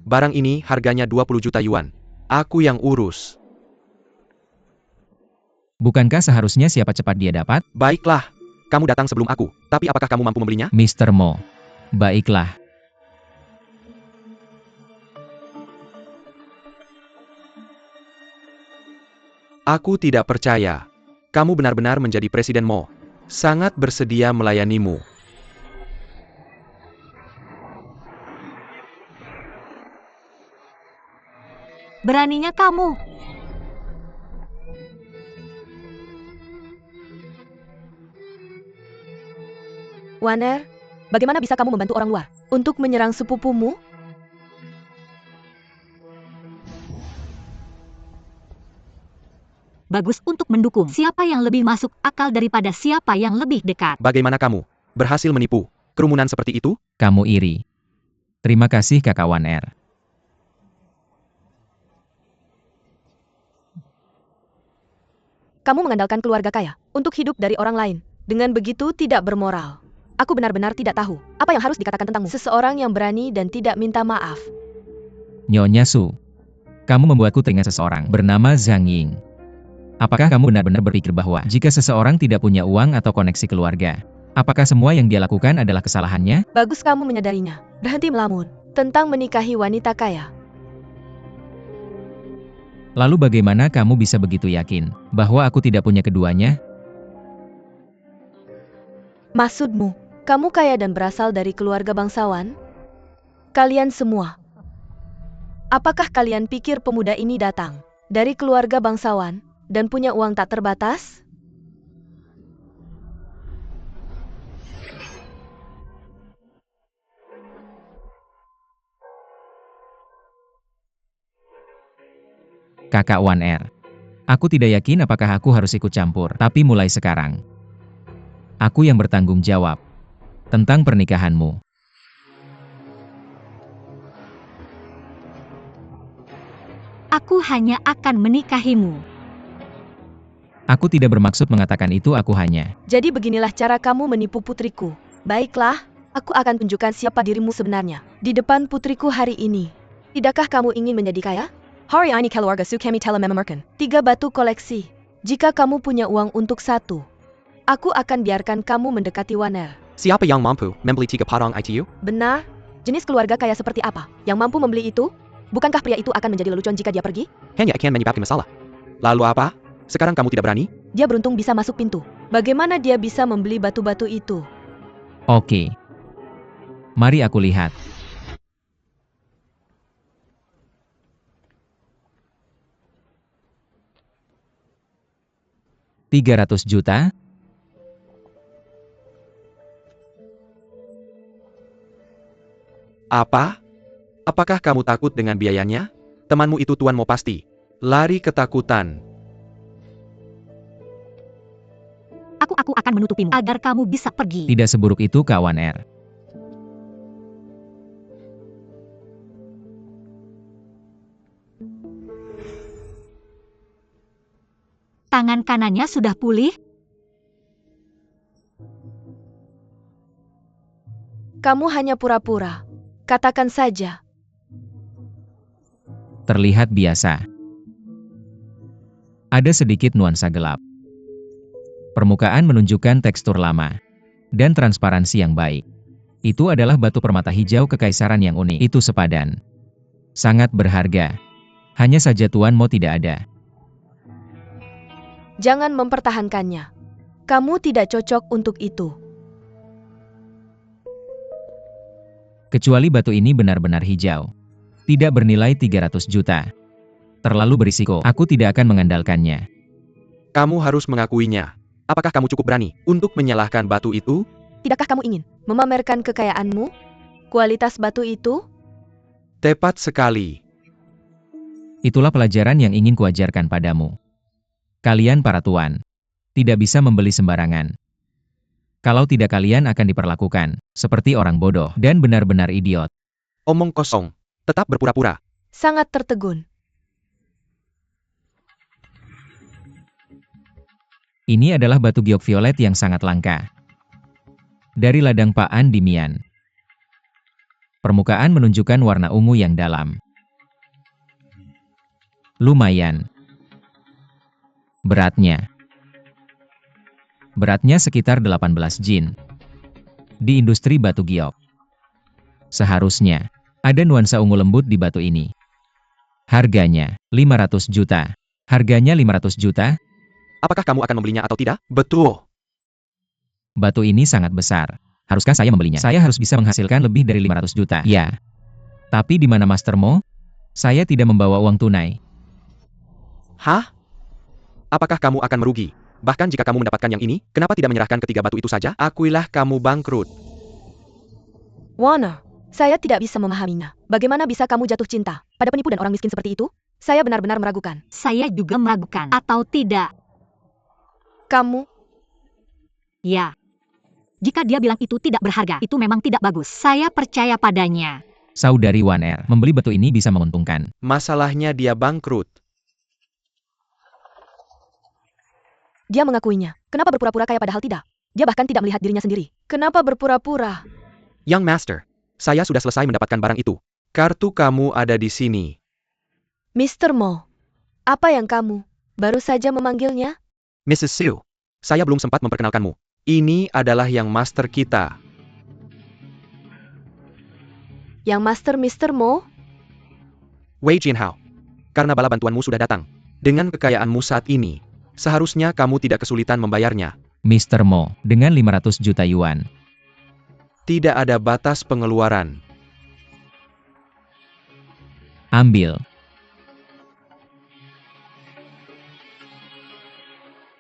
A: Barang ini harganya 20 juta yuan. Aku yang urus.
B: Bukankah seharusnya siapa cepat dia dapat?
A: Baiklah, kamu datang sebelum aku. Tapi apakah kamu mampu membelinya?
B: Mr. Mo. Baiklah.
A: Aku tidak percaya. Kamu benar-benar menjadi Presiden Mo. Sangat bersedia melayanimu.
D: Beraninya kamu.
C: Waner, bagaimana bisa kamu membantu orang luar untuk menyerang sepupumu?
D: Bagus untuk mendukung siapa yang lebih masuk akal daripada siapa yang lebih dekat.
A: Bagaimana kamu berhasil menipu kerumunan seperti itu?
B: Kamu iri. Terima kasih Kakak Wan Er.
C: Kamu mengandalkan keluarga kaya untuk hidup dari orang lain. Dengan begitu tidak bermoral. Aku benar-benar tidak tahu apa yang harus dikatakan tentangmu. Seseorang yang berani dan tidak minta maaf.
B: Nyonya Su. Kamu membuatku teringat seseorang bernama Zhang Ying. Apakah kamu benar-benar berpikir bahwa jika seseorang tidak punya uang atau koneksi keluarga, apakah semua yang dia lakukan adalah kesalahannya?
C: Bagus kamu menyadarinya. Berhenti melamun tentang menikahi wanita kaya.
B: Lalu bagaimana kamu bisa begitu yakin bahwa aku tidak punya keduanya?
C: Maksudmu, kamu kaya dan berasal dari keluarga bangsawan? Kalian semua. Apakah kalian pikir pemuda ini datang dari keluarga bangsawan dan punya uang tak terbatas?
B: Kakak Wan Er. Aku tidak yakin apakah aku harus ikut campur, tapi mulai sekarang. Aku yang bertanggung jawab tentang pernikahanmu.
D: Aku hanya akan menikahimu.
B: Aku tidak bermaksud mengatakan itu, aku hanya.
C: Jadi beginilah cara kamu menipu putriku. Baiklah, aku akan tunjukkan siapa dirimu sebenarnya. Di depan putriku hari ini. Tidakkah kamu ingin menjadi kaya? Hari ini keluarga Su kami telah mememerkan 3 batu koleksi. Jika kamu punya uang untuk 1, aku akan biarkan kamu mendekati Waner.
A: Siapa yang mampu membeli 3 potong ITU?
C: Benar? Jenis keluarga kaya seperti apa yang mampu membeli itu? Bukankah pria itu akan menjadi lelucon jika dia pergi?
A: Hanya akan menyebabkan masalah. Lalu apa? Sekarang kamu tidak berani?
C: Dia beruntung bisa masuk pintu. Bagaimana dia bisa membeli batu-batu itu?
B: Oke. Mari aku lihat. $300 juta?
A: Apa? Apakah kamu takut dengan biayanya? Temanmu itu Tuan Mo pasti lari ketakutan.
D: Aku akan menutupimu agar kamu bisa pergi.
B: Tidak seburuk itu, kawan R.
D: Tangan kanannya sudah pulih?
C: Kamu hanya pura-pura. Katakan saja.
B: Terlihat biasa. Ada sedikit nuansa gelap. Permukaan menunjukkan tekstur lama dan transparansi yang baik. Itu adalah batu permata hijau kekaisaran yang unik. Itu sepadan. Sangat berharga. Hanya saja Tuan Mo tidak ada.
C: Jangan mempertahankannya. Kamu tidak cocok untuk itu.
B: Kecuali batu ini benar-benar hijau. Tidak bernilai 300 juta. Terlalu berisiko. Aku tidak akan mengandalkannya.
A: Kamu harus mengakuinya. Apakah kamu cukup berani untuk menyalahkan batu itu?
C: Tidakkah kamu ingin memamerkan kekayaanmu? Kualitas batu itu?
A: Tepat sekali.
B: Itulah pelajaran yang ingin kuajarkan padamu. Kalian para tuan, tidak bisa membeli sembarangan. Kalau tidak, kalian akan diperlakukan seperti orang bodoh dan benar-benar idiot.
A: Omong kosong. Tetap berpura-pura.
C: Sangat tertegun.
B: Ini adalah batu giok violet yang sangat langka. Dari ladang Pak Andimian. Permukaan menunjukkan warna ungu yang dalam. Lumayan. Beratnya sekitar 18 jin. Di industri batu giok, seharusnya ada nuansa ungu lembut di batu ini. Harganya 500 juta. Harganya 500 juta?
A: Apakah kamu akan membelinya atau tidak? Betul.
B: Batu ini sangat besar. Haruskah saya membelinya? Saya harus bisa menghasilkan lebih dari 500 juta. Ya. Tapi di mana Master Mo? Saya tidak membawa uang tunai.
A: Hah? Apakah kamu akan merugi? Bahkan jika kamu mendapatkan yang ini, kenapa tidak menyerahkan ketiga batu itu saja? Akuilah kamu bangkrut.
C: Warner, saya tidak bisa memahaminya. Bagaimana bisa kamu jatuh cinta pada penipu dan orang miskin seperti itu? Saya benar-benar meragukan.
D: Saya juga meragukan. Atau tidak?
C: Kamu?
D: Ya. Jika dia bilang itu tidak berharga, itu memang tidak bagus. Saya percaya padanya.
B: Saudari Wan Er, membeli batu ini bisa menguntungkan.
A: Masalahnya dia bangkrut.
C: Dia mengakuinya. Kenapa berpura-pura kaya padahal tidak? Dia bahkan tidak melihat dirinya sendiri. Kenapa berpura-pura?
A: Young Master, saya sudah selesai mendapatkan barang itu. Kartu kamu ada di sini.
C: Mr. Mo, apa yang kamu baru saja memanggilnya?
A: Mrs. Siu, saya belum sempat memperkenalkanmu. Ini adalah yang master kita.
C: Yang master Mr. Mo?
A: Wei Jinhao. Karena bala bantuanmu sudah datang. Dengan kekayaanmu saat ini, seharusnya kamu tidak kesulitan membayarnya.
B: Mr. Mo, dengan 500 juta yuan.
A: Tidak ada batas pengeluaran.
B: Ambil.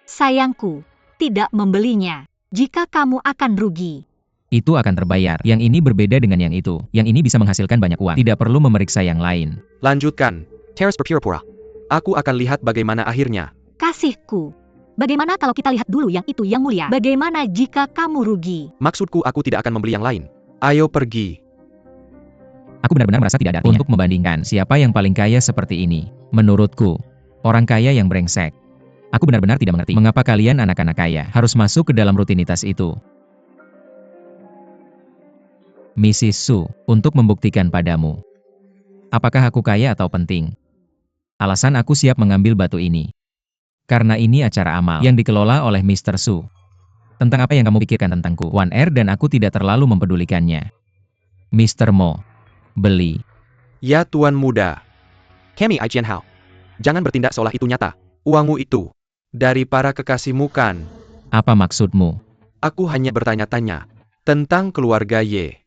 D: Sayangku, tidak membelinya. Jika kamu akan rugi.
B: Itu akan terbayar. Yang ini berbeda dengan yang itu. Yang ini bisa menghasilkan banyak uang. Tidak perlu memeriksa yang lain.
A: Lanjutkan. Teras berpura-pura. Aku akan lihat bagaimana akhirnya.
D: Kasihku, Bagaimana kalau kita lihat dulu yang itu yang mulia? Bagaimana jika kamu rugi?
A: Maksudku aku tidak akan membeli yang lain. Ayo pergi.
B: Aku benar-benar merasa tidak ada artinya untuk membandingkan siapa yang paling kaya seperti ini. Menurutku, orang kaya yang brengsek. Aku benar-benar tidak mengerti mengapa kalian anak-anak kaya harus masuk ke dalam rutinitas itu. Mrs. Su, untuk membuktikan padamu. Apakah aku kaya atau penting? Alasan aku siap mengambil batu ini. Karena ini acara amal yang dikelola oleh Mr. Su. Tentang apa yang kamu pikirkan tentangku, Wan Er, dan aku tidak terlalu mempedulikannya. Mr. Mo. Beli.
A: Ya tuan muda. Kami Ai Hao. Jangan bertindak seolah itu nyata. Uangmu itu. Dari para kekasihmu kan?
B: Apa maksudmu?
A: Aku hanya bertanya-tanya. Tentang keluarga Ye.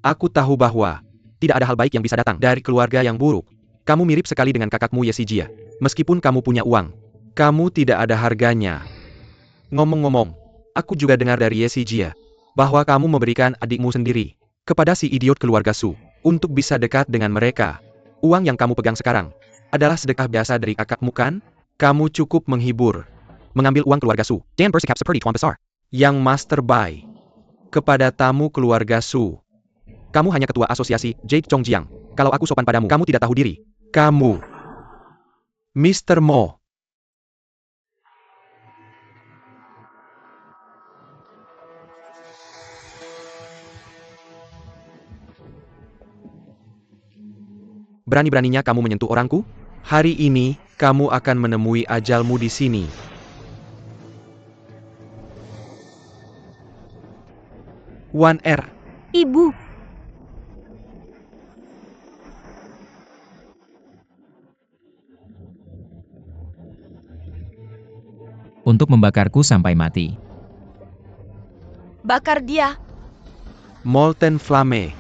A: Aku tahu bahwa tidak ada hal baik yang bisa datang dari keluarga yang buruk. Kamu mirip sekali dengan kakakmu Ye Sijia. Meskipun kamu punya uang, kamu tidak ada harganya. Ngomong-ngomong, aku juga dengar dari Ye Sijia bahwa kamu memberikan adikmu sendiri kepada si idiot keluarga Su untuk bisa dekat dengan mereka. Uang yang kamu pegang sekarang adalah sedekah biasa dari kakakmu kan? Kamu cukup menghibur. Mengambil uang keluarga Su. Dan bersikap seperti tuan besar. Yang Master Bai. Kepada tamu keluarga Su. Kamu hanya ketua asosiasi Jade Chongjiang. Kalau aku sopan padamu, kamu tidak tahu diri. Kamu. Mr. Mo. Berani-beraninya kamu menyentuh orangku? Hari ini, kamu akan menemui ajalmu di sini. Wan Er.
D: Ibu,
B: Untuk membakarku sampai mati.
C: Bakar dia.
A: Molten Flame.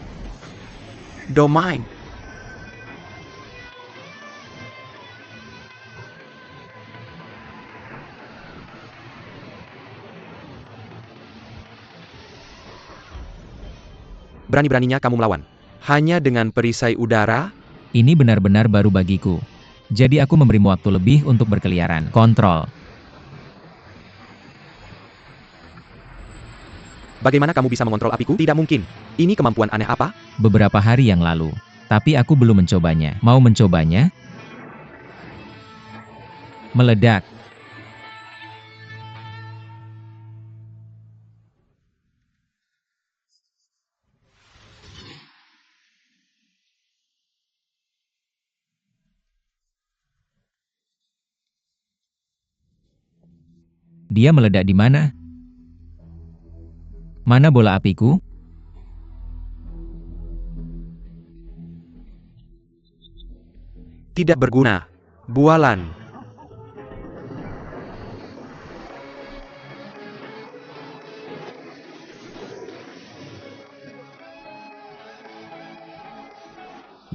A: Domain. Berani-beraninya kamu melawan. Hanya dengan perisai udara?
B: Ini benar-benar baru bagiku. Jadi aku memberimu waktu lebih untuk berkeliaran. Kontrol.
A: Bagaimana kamu bisa mengontrol apiku? Tidak mungkin. Ini kemampuan aneh apa?
B: Beberapa hari yang lalu. Tapi aku belum mencobanya. Mau mencobanya? Meledak. Dia meledak di mana? Mana bola apiku?
A: Tidak berguna. Bualan.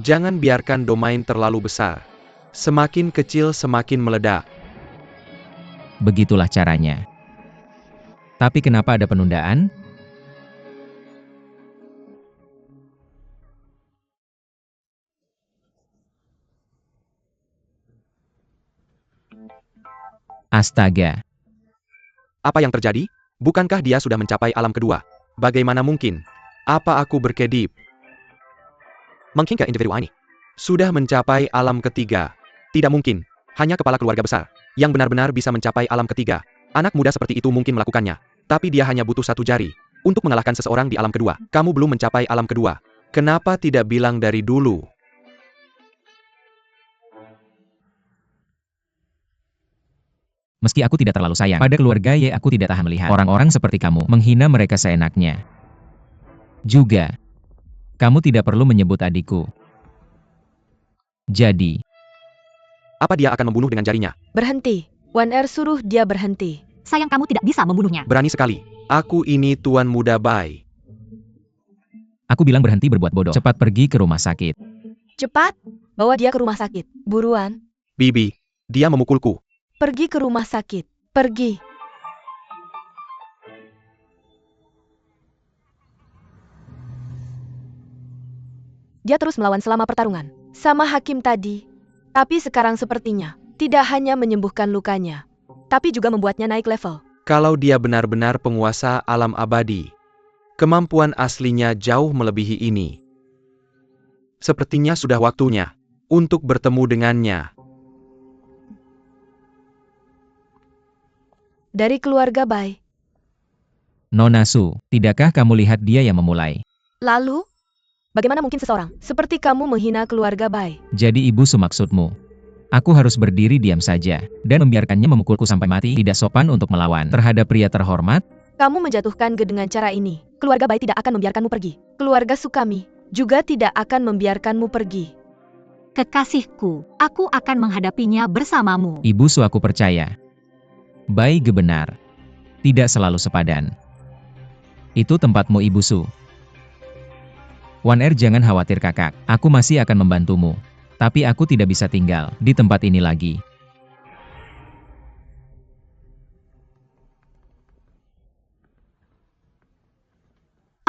A: Jangan biarkan domain terlalu besar. Semakin kecil semakin meledak.
B: Begitulah caranya. Tapi kenapa ada penundaan? Astaga.
A: Apa yang terjadi? Bukankah dia sudah mencapai alam kedua? Bagaimana mungkin? Apa aku berkedip? Mungkinkah individu ini sudah mencapai alam ketiga? Tidak mungkin. Hanya kepala keluarga besar yang benar-benar bisa mencapai alam ketiga. Anak muda seperti itu mungkin melakukannya. Tapi dia hanya butuh satu jari untuk mengalahkan seseorang di alam kedua. Kamu belum mencapai alam kedua. Kenapa tidak bilang dari dulu?
B: Meski aku tidak terlalu sayang pada keluarga Ye, aku tidak tahan melihat orang-orang seperti kamu menghina mereka seenaknya. Juga, kamu tidak perlu menyebut adikku. Jadi,
A: Apa dia akan membunuh dengan jarinya?
C: Berhenti. Wan Er suruh dia berhenti.
D: sayang kamu tidak bisa membunuhnya.
A: Berani sekali. Aku ini tuan muda Bai.
B: aku bilang berhenti berbuat bodoh. Cepat pergi ke rumah sakit.
C: Cepat, bawa dia ke rumah sakit. Buruan.
A: Bibi, dia memukulku.
C: Pergi ke rumah sakit. Pergi. Dia terus melawan selama pertarungan. Sama hakim tadi. Tapi sekarang sepertinya tidak hanya menyembuhkan lukanya. tapi juga membuatnya naik level.
A: Kalau dia benar-benar penguasa alam abadi, kemampuan aslinya jauh melebihi ini. Sepertinya sudah waktunya untuk bertemu dengannya.
C: Dari keluarga Bai.
B: Nona Su, tidakkah kamu lihat dia yang memulai?
C: Lalu, bagaimana mungkin seseorang seperti kamu menghina keluarga Bai?
B: Jadi Ibu Su maksudmu? Aku harus berdiri diam saja, dan membiarkannya memukulku sampai mati? Tidak sopan untuk melawan terhadap pria terhormat?
C: Kamu menjatuhkan Ge dengan cara ini. Keluarga Bai tidak akan membiarkanmu pergi. Keluarga Sukami juga tidak akan membiarkanmu pergi.
D: Kekasihku, aku akan menghadapinya bersamamu.
B: Ibu Su, aku percaya. Bai Ge benar. Tidak selalu sepadan. Itu tempatmu, Ibu Su. Wan Er, jangan khawatir kakak, aku masih akan membantumu. Tapi aku tidak bisa tinggal di tempat ini lagi.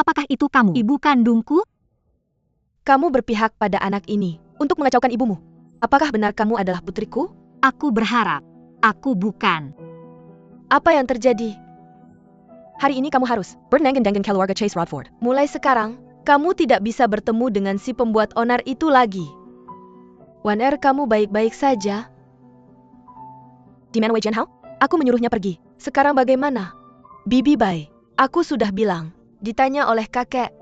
D: Apakah itu kamu, ibu kandungku?
C: Kamu berpihak pada anak ini untuk mengacaukan ibumu. Apakah benar kamu adalah putriku?
D: Aku berharap. Aku bukan.
C: Apa yang terjadi? Hari ini kamu harus bernangan dengan keluarga Chase Rodford. Mulai sekarang, kamu tidak bisa bertemu dengan si pembuat onar itu lagi. Wan Er, kamu baik-baik saja? Di mana Wei Jianhao? Aku menyuruhnya pergi. Sekarang bagaimana? Bibi Bai, aku sudah bilang. Ditanya oleh kakek.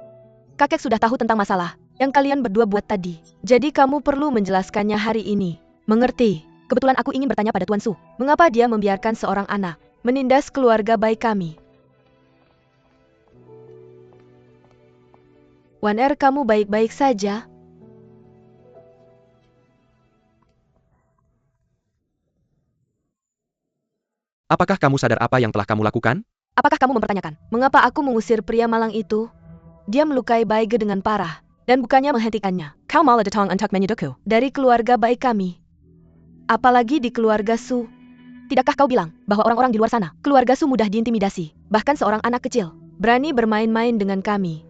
C: Kakek sudah tahu tentang masalah yang kalian berdua buat tadi. Jadi kamu perlu menjelaskannya hari ini. Mengerti? Kebetulan aku ingin bertanya pada Tuan Su. Mengapa dia membiarkan seorang anak menindas keluarga Bai kami? Wan Er, kamu baik-baik saja?
A: Apakah kamu sadar apa yang telah kamu lakukan?
C: Apakah kamu mempertanyakan, mengapa aku mengusir pria malang itu? Dia melukai Bai Ge dengan parah, dan bukannya menghentikannya. Kau malah datang untuk menyuduhku dari keluarga Bai kami. Apalagi di keluarga Su. Tidakkah kau bilang bahwa orang-orang di luar sana, keluarga Su mudah diintimidasi, bahkan seorang anak kecil berani bermain-main dengan kami?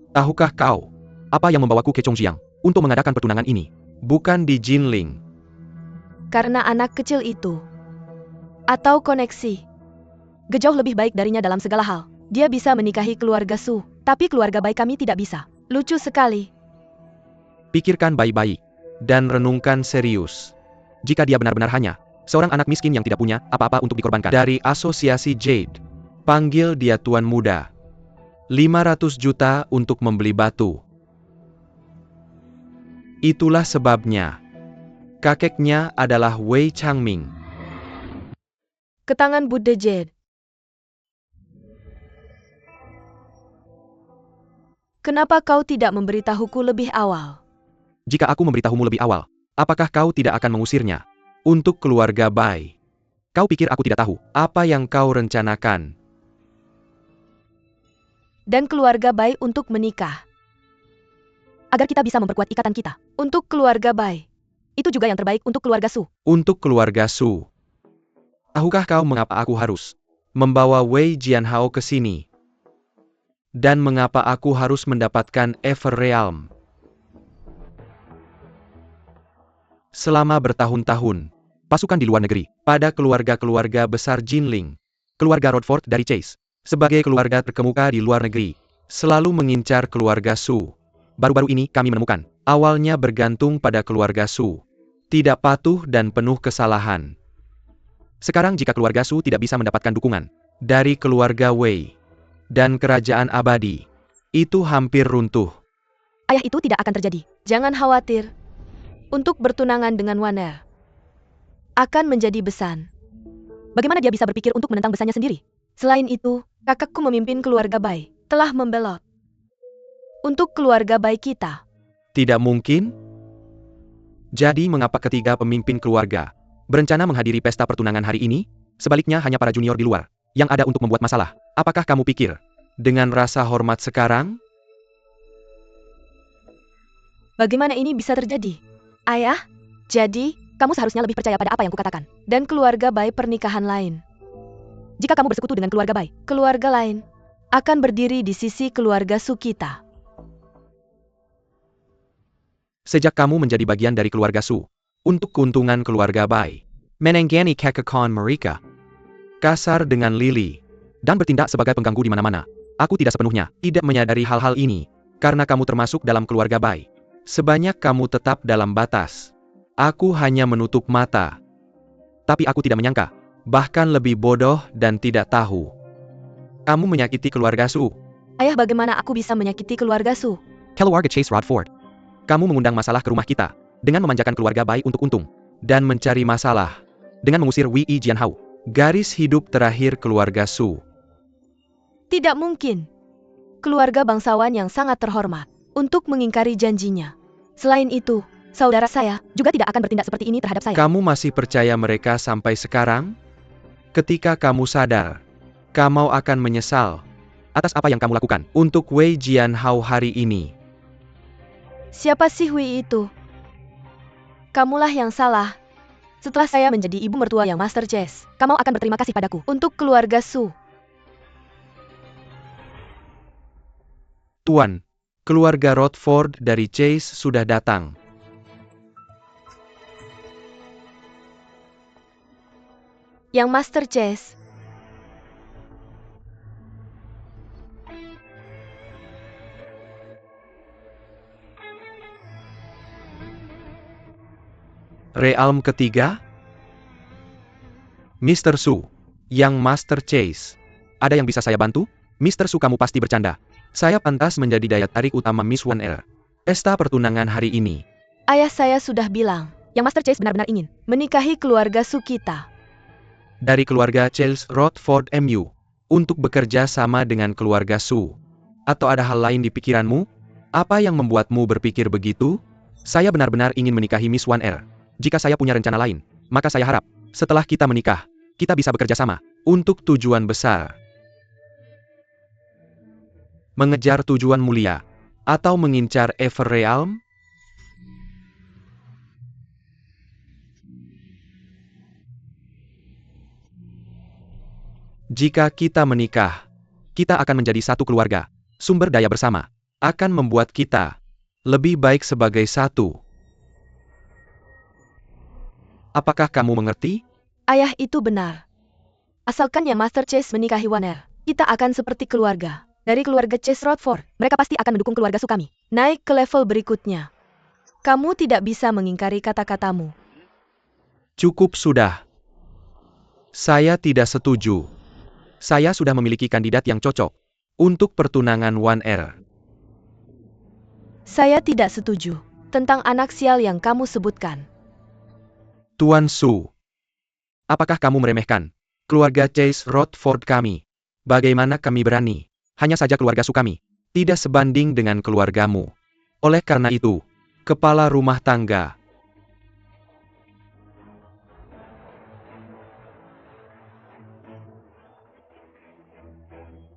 A: Tahukah kau, apa yang membawaku ke Chongjiang untuk mengadakan pertunangan ini? Bukan di Jinling.
C: Karena anak kecil itu. Atau koneksi. Ge jauh lebih baik darinya dalam segala hal. Dia bisa menikahi keluarga Su, tapi keluarga Bai kami tidak bisa. Lucu sekali.
A: Pikirkan baik-baik, dan renungkan serius. Jika dia benar-benar hanya seorang anak miskin yang tidak punya apa-apa untuk dikorbankan. Dari Asosiasi Jade, panggil dia Tuan Muda. 500 juta untuk membeli batu. Itulah sebabnya. Kakeknya adalah Wei Changming.
C: Ketangan Buddha Jade. Kenapa kau tidak memberitahuku lebih awal?
A: Jika aku memberitahumu lebih awal, apakah kau tidak akan mengusirnya? Untuk keluarga Bai. Kau pikir aku tidak tahu apa yang kau rencanakan?
C: Dan keluarga Bai untuk menikah. Agar kita bisa memperkuat ikatan kita. Untuk keluarga Bai. Itu juga yang terbaik untuk keluarga Su.
A: Untuk keluarga Su. Tahukah kau mengapa aku harus membawa Wei Jianhao ke sini? Dan mengapa aku harus mendapatkan Everrealm? Selama bertahun-tahun, pasukan di luar negeri, pada keluarga-keluarga besar Jinling, keluarga Rodford dari Chase, sebagai keluarga terkemuka di luar negeri, selalu mengincar keluarga Su. Baru-baru ini kami menemukan, awalnya bergantung pada keluarga Su. Tidak patuh dan penuh kesalahan. Sekarang jika keluarga Su tidak bisa mendapatkan dukungan dari keluarga Wei dan kerajaan abadi, itu hampir runtuh.
C: Ayah, itu tidak akan terjadi. Jangan khawatir. Untuk bertunangan dengan Wan Er akan menjadi besan. Bagaimana dia bisa berpikir untuk menentang besannya sendiri? Selain itu, kakakku memimpin keluarga Bai telah membelot. Untuk keluarga Bai kita.
A: Tidak mungkin? Jadi mengapa ketiga pemimpin keluarga berencana menghadiri pesta pertunangan hari ini? Sebaliknya hanya para junior di luar yang ada untuk membuat masalah. Apakah kamu pikir dengan rasa hormat sekarang?
C: Bagaimana ini bisa terjadi? Ayah, jadi kamu seharusnya lebih percaya pada apa yang kukatakan. Dan keluarga Bai pernikahan lain. Jika kamu bersekutu dengan keluarga Bai, keluarga lain akan berdiri di sisi keluarga Su kita.
A: Sejak kamu menjadi bagian dari keluarga Su, untuk keuntungan keluarga Bai, menenggani kekekawan mereka, kasar dengan Lily, dan bertindak sebagai pengganggu di mana-mana. Aku tidak sepenuhnya tidak menyadari hal-hal ini, karena kamu termasuk dalam keluarga Bai. Sebanyak kamu tetap dalam batas. Aku hanya menutup mata. Tapi aku tidak menyangka, bahkan lebih bodoh dan tidak tahu. Kamu menyakiti keluarga Su.
C: Ayah, bagaimana aku bisa menyakiti keluarga Su?
A: Keluarga Chase Rodford. Kamu mengundang masalah ke rumah kita, dengan memanjakan keluarga Bai untuk untung, dan mencari masalah, dengan mengusir Wei Jianhao, garis hidup terakhir keluarga Su.
C: Tidak mungkin. Keluarga bangsawan yang sangat terhormat, untuk mengingkari janjinya. Selain itu, saudara saya juga tidak akan bertindak seperti ini terhadap saya.
A: Kamu masih percaya mereka sampai sekarang? Ketika kamu sadar, kamu akan menyesal atas apa yang kamu lakukan untuk Wei Jianhao hari ini.
C: Siapa sih Wei itu? Kamulah yang salah. Setelah saya menjadi ibu mertua yang Master Chess, kamu akan berterima kasih padaku untuk keluarga Su.
A: Tuan, keluarga Rodford dari Chase sudah datang.
C: Yang Master Chess.
A: Realm ketiga? Mr. Su, yang Master Chase. Ada yang bisa saya bantu? Mr. Su, kamu pasti bercanda. Saya pantas menjadi daya tarik utama Miss One Air. Pesta pertunangan hari ini.
C: Ayah saya sudah bilang, yang Master Chase benar-benar ingin menikahi keluarga Su kita.
A: Dari keluarga Chase Rodford MU, untuk bekerja sama dengan keluarga Su. Atau ada hal lain di pikiranmu? Apa yang membuatmu berpikir begitu? Saya benar-benar ingin menikahi Miss One Air. Jika saya punya rencana lain, maka saya harap, setelah kita menikah, kita bisa bekerja sama, untuk tujuan besar. Mengejar tujuan mulia, atau mengincar Ever Realm? Jika kita menikah, kita akan menjadi satu keluarga. Sumber daya bersama akan membuat kita lebih baik sebagai satu. Apakah kamu mengerti?
C: Ayah, itu benar. Asalkan yang Master Chase menikahi One Air, kita akan seperti keluarga. Dari keluarga Chase Rodford, mereka pasti akan mendukung keluarga Su kami. Naik ke level berikutnya. Kamu tidak bisa mengingkari kata-katamu.
A: Cukup sudah. Saya tidak setuju. Saya sudah memiliki kandidat yang cocok untuk pertunangan One Air.
C: Saya tidak setuju tentang anak sial yang kamu sebutkan.
A: Tuan Su, apakah kamu meremehkan keluarga Chase Rodford kami? Bagaimana kami berani? Hanya saja keluarga Su kami tidak sebanding dengan keluargamu. Oleh karena itu, kepala rumah tangga.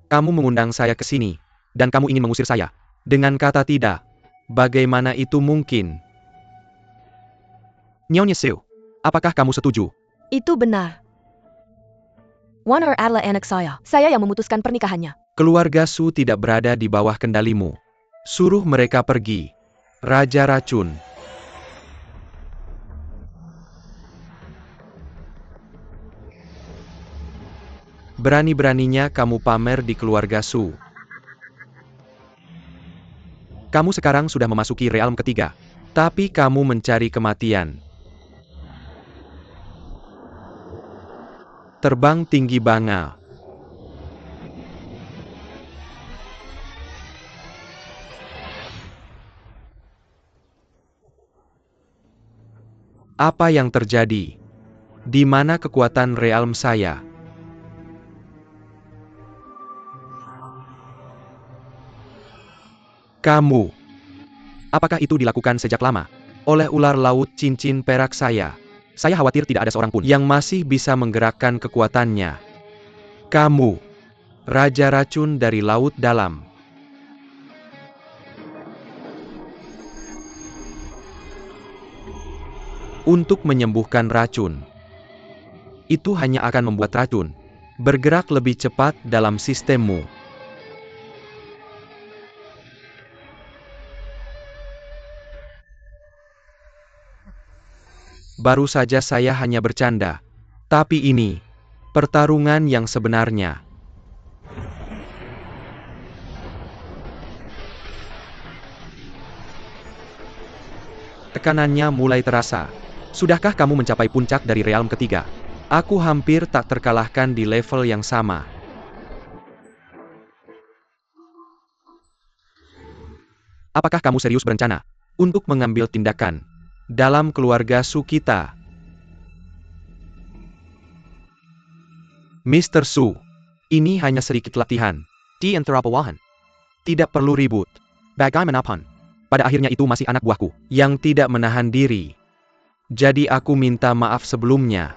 A: Kamu mengundang saya ke sini, dan kamu ingin mengusir saya. Dengan kata tidak. Bagaimana itu mungkin? Nyonya Su, apakah kamu setuju?
C: Itu benar. One Air adalah anak saya. Saya yang memutuskan pernikahannya.
A: Keluarga Su tidak berada di bawah kendalimu. Suruh mereka pergi. Raja Racun. Berani-beraninya kamu pamer di keluarga Su. Kamu sekarang sudah memasuki realm ketiga. Tapi kamu mencari kematian. Terbang tinggi banga. Apa yang terjadi? Di mana kekuatan realm saya? Kamu. Apakah itu dilakukan sejak lama? Oleh ular laut cincin perak saya. Saya khawatir tidak ada seorang pun yang masih bisa menggerakkan kekuatannya. Kamu. Raja Racun dari Laut Dalam. Untuk menyembuhkan racun. Itu hanya akan membuat racun bergerak lebih cepat dalam sistemmu. Baru saja saya hanya bercanda. Tapi ini Pertarungan yang sebenarnya. Tekanannya mulai terasa. Sudahkah kamu mencapai puncak dari realm ketiga? Aku hampir tak terkalahkan di level yang sama. Apakah kamu serius berencana untuk mengambil tindakan dalam keluarga Su kita? Mr. Su, ini hanya sedikit latihan. Di Antarapawahan. Tidak perlu ribut. Bagaimanapun, pada akhirnya itu masih anak buahku yang tidak menahan diri. Jadi aku minta maaf sebelumnya.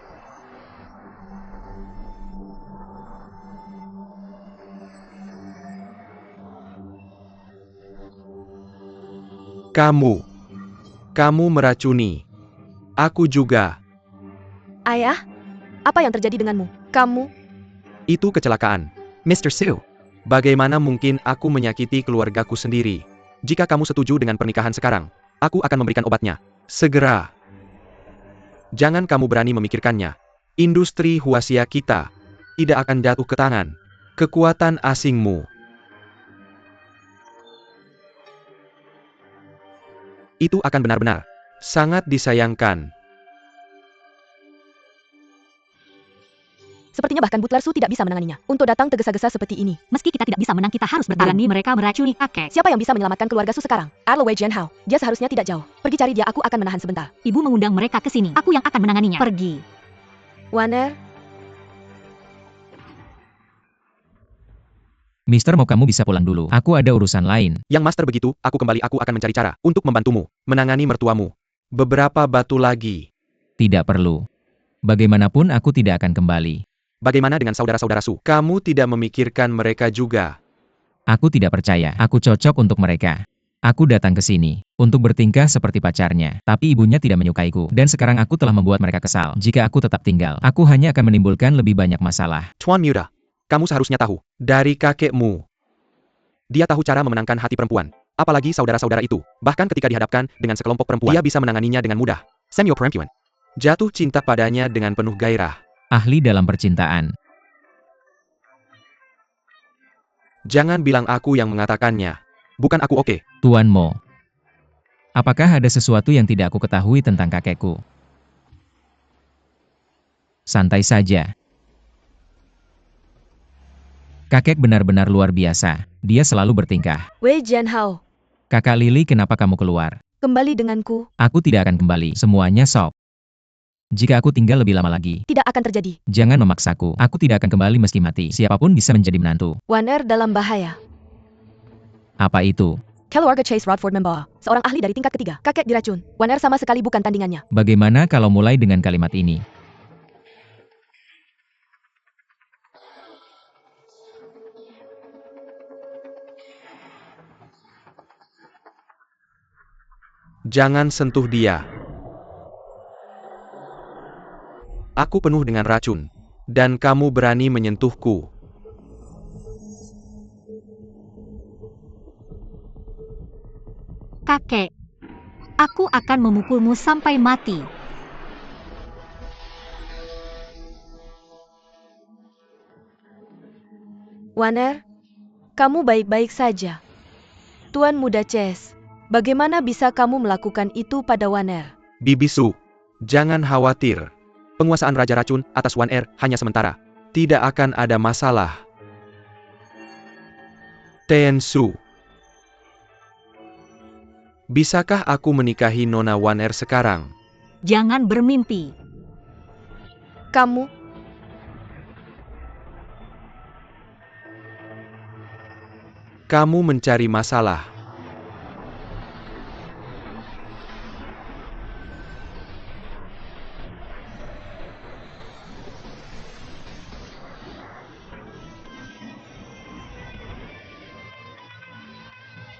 A: Kamu meracuni. Aku juga.
C: Ayah, apa yang terjadi denganmu? Kamu,
A: Itu kecelakaan. Mr. Su, bagaimana mungkin aku menyakiti keluargaku sendiri? Jika kamu setuju dengan pernikahan sekarang, aku akan memberikan obatnya. Segera. Jangan kamu berani memikirkannya. Industri Huasia kita tidak akan jatuh ke tangan kekuatan asingmu. Itu akan benar-benar sangat disayangkan.
C: sepertinya bahkan Butler Su tidak bisa menanganinya. Untuk datang tergesa-gesa seperti ini.
D: Meski kita tidak bisa menang, kita harus bertarung. Mereka meracuni kakek.
C: Siapa yang bisa menyelamatkan keluarga Su sekarang? Arlo Wei Jianhao. Dia seharusnya tidak jauh. Pergi cari dia, aku akan menahan sebentar.
D: Ibu mengundang mereka ke sini. Aku yang akan menanganinya. Pergi.
C: Waner,
B: Mister, mau kamu bisa pulang dulu. Aku ada urusan lain.
A: Yang Master begitu, aku akan mencari cara untuk membantumu menangani mertuamu. Beberapa batu lagi.
B: Tidak perlu. Bagaimanapun aku tidak akan kembali.
A: Bagaimana dengan saudara-saudara Su? Kamu tidak memikirkan mereka juga.
B: Aku tidak percaya. Aku cocok untuk mereka. Aku datang ke sini untuk bertingkah seperti pacarnya, tapi ibunya tidak menyukaiku, dan sekarang aku telah membuat mereka kesal. Jika aku tetap tinggal, aku hanya akan menimbulkan lebih banyak masalah.
A: Tuan Miura, kamu seharusnya tahu dari kakekmu. Dia tahu cara memenangkan hati perempuan, apalagi saudara-saudara itu. Bahkan ketika dihadapkan dengan sekelompok perempuan, dia bisa menanganinya dengan mudah. Samuel perempuan jatuh cinta padanya dengan penuh gairah.
B: Ahli dalam percintaan.
A: Jangan bilang aku yang mengatakannya. Bukan aku, oke?
B: Tuan Mo. Apakah ada sesuatu yang tidak aku ketahui tentang kakekku? Santai saja. Kakek benar-benar luar biasa. Dia selalu bertingkah.
C: Wei Jianhao,
B: Kakak Lili, kenapa kamu keluar?
C: kembali denganku.
B: Aku tidak akan kembali. Semuanya sok. Jika aku tinggal lebih lama lagi,
C: Tidak akan terjadi.
B: jangan memaksaku. Aku tidak akan kembali meski mati. Siapapun bisa menjadi menantu.
C: Waner dalam bahaya.
B: Apa itu?
C: Keluarga Chase Rodford membawa seorang ahli dari tingkat ketiga. Kakek diracun. Waner sama sekali bukan tandingannya.
B: Bagaimana kalau mulai dengan kalimat ini?
A: Jangan sentuh dia. Aku penuh dengan racun, dan kamu berani menyentuhku.
D: Kakek. Aku akan memukulmu sampai mati.
C: Waner, kamu baik-baik saja. Tuan Muda Chase, bagaimana bisa kamu melakukan itu pada Waner?
A: Bibi Su, jangan khawatir. Penguasaan Raja Racun atas Wan Er hanya sementara. Tidak akan ada masalah. Ten Su. Bisakah aku menikahi Nona Wan Er sekarang?
D: Jangan bermimpi.
C: Kamu,
A: Kamu mencari masalah.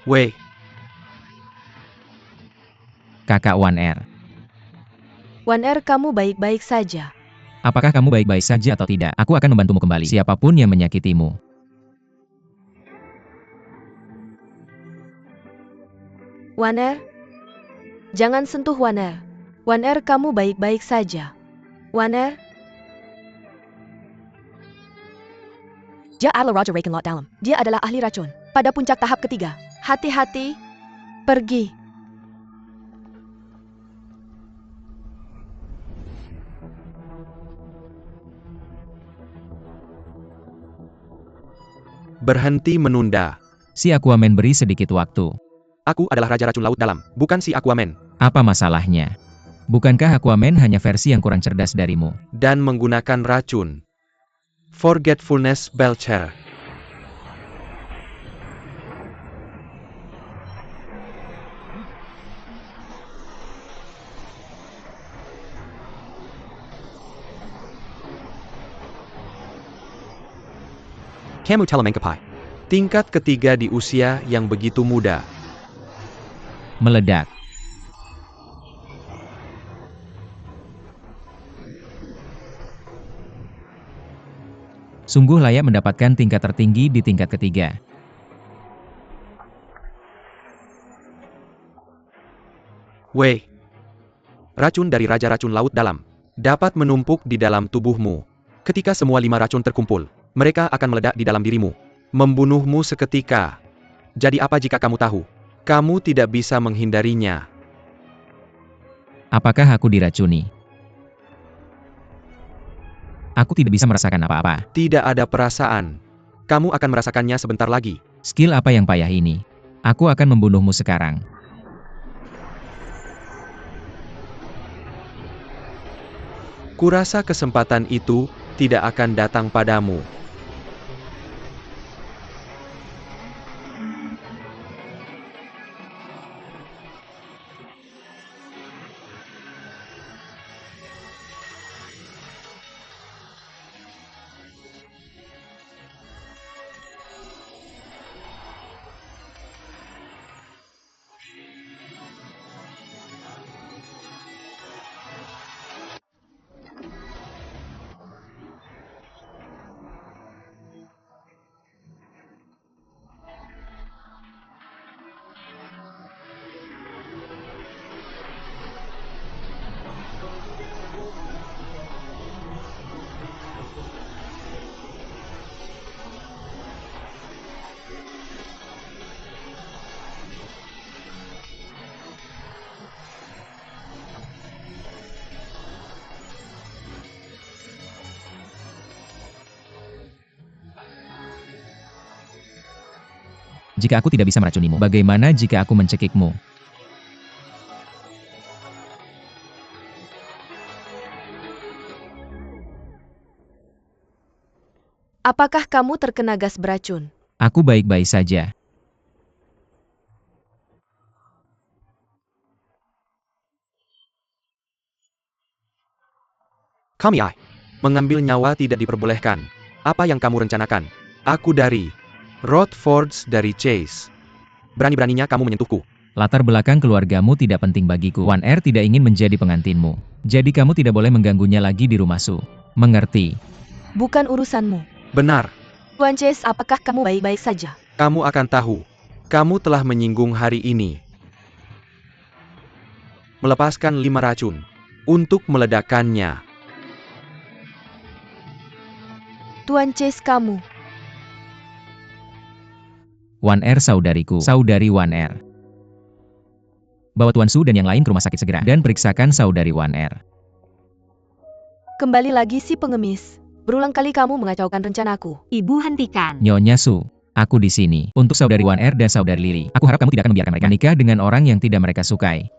A: Wei,
B: Kakak Wan Er.
C: Waner kamu baik-baik saja.
B: Apakah kamu baik-baik saja atau tidak? Aku akan membantumu kembali. Siapapun yang menyakitimu.
C: Waner, jangan sentuh Waner. Waner kamu baik-baik saja. Waner, Dia adalah Raja Raken Lot Dalam. Dia adalah ahli racun. Pada puncak tahap ketiga. Hati-hati. Pergi.
A: Berhenti menunda.
B: Si Aquaman beri sedikit waktu.
A: Aku adalah Raja Racun Laut Dalam, bukan si Aquaman.
B: Apa masalahnya? Bukankah Aquaman hanya versi yang kurang cerdas darimu?
A: Dan menggunakan racun. Forgetfulness Belcher. Kamu telah mengcapai tingkat ketiga di usia yang begitu muda.
B: Meledak. Sungguh layak mendapatkan tingkat tertinggi di tingkat ketiga.
A: Wei. Racun dari Raja Racun Laut Dalam dapat menumpuk di dalam tubuhmu. Ketika semua 5 racun terkumpul, mereka akan meledak di dalam dirimu, membunuhmu seketika. Jadi apa jika kamu tahu? Kamu tidak bisa menghindarinya.
B: Apakah aku diracuni? Aku tidak bisa merasakan apa-apa.
A: Tidak ada perasaan. Kamu akan merasakannya sebentar lagi.
B: Skill apa yang payah ini? Aku akan membunuhmu sekarang.
A: Kurasa kesempatan itu tidak akan datang padamu.
B: Jika aku tidak bisa meracunimu, bagaimana jika aku mencekikmu?
C: Apakah kamu terkena gas beracun?
B: Aku baik-baik saja.
A: Kami mengambil nyawa tidak diperbolehkan. Apa yang kamu rencanakan? Aku dari Rodfords dari Chase. Berani-beraninya kamu menyentuhku.
B: Latar belakang keluargamu tidak penting bagiku. One Air tidak ingin menjadi pengantinmu. Jadi kamu tidak boleh mengganggunya lagi di rumah Su. Mengerti?
C: Bukan urusanmu.
A: Benar.
C: Tuan Chase, apakah kamu baik-baik saja?
A: Kamu akan tahu. Kamu telah menyinggung hari ini. Melepaskan 5 racun. Untuk meledakkannya.
C: Tuan Chase, kamu.
B: One Air saudariku. Saudari One Air. Bawa Tuan Su dan yang lain ke rumah sakit segera. Dan periksakan saudari One Air.
C: Kembali lagi si pengemis. Berulang kali kamu mengacaukan rencanaku.
D: Ibu hentikan.
B: Nyonya Su. Aku di sini. Untuk saudari One Air dan saudari Lily. Aku harap kamu tidak akan membiarkan mereka menikah dengan orang yang tidak mereka sukai.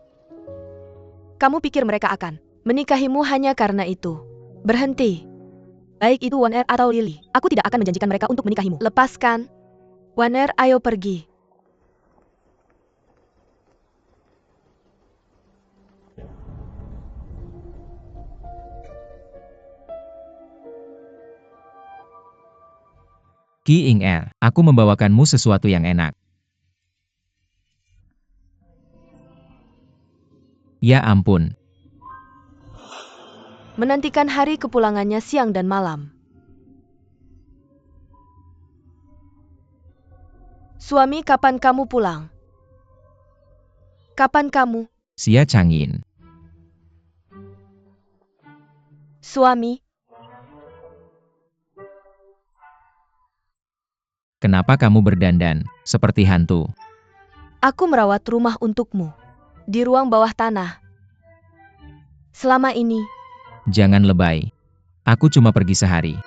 C: Kamu pikir mereka akan menikahimu hanya karena itu? Berhenti. Baik itu One Air atau Lily. Aku tidak akan menjanjikan mereka untuk menikahimu. Lepaskan. One Air, ayo pergi.
B: Ki Ing Er, aku membawakanmu sesuatu yang enak. Ya ampun.
C: Menantikan hari kepulangannya siang dan malam. Suami, kapan kamu pulang? Kapan kamu?
B: Xia Changin.
C: Suami.
B: Kenapa kamu berdandan seperti hantu?
C: Aku merawat rumah untukmu. Di ruang bawah tanah. Selama ini,
B: Jangan lebay. Aku cuma pergi sehari.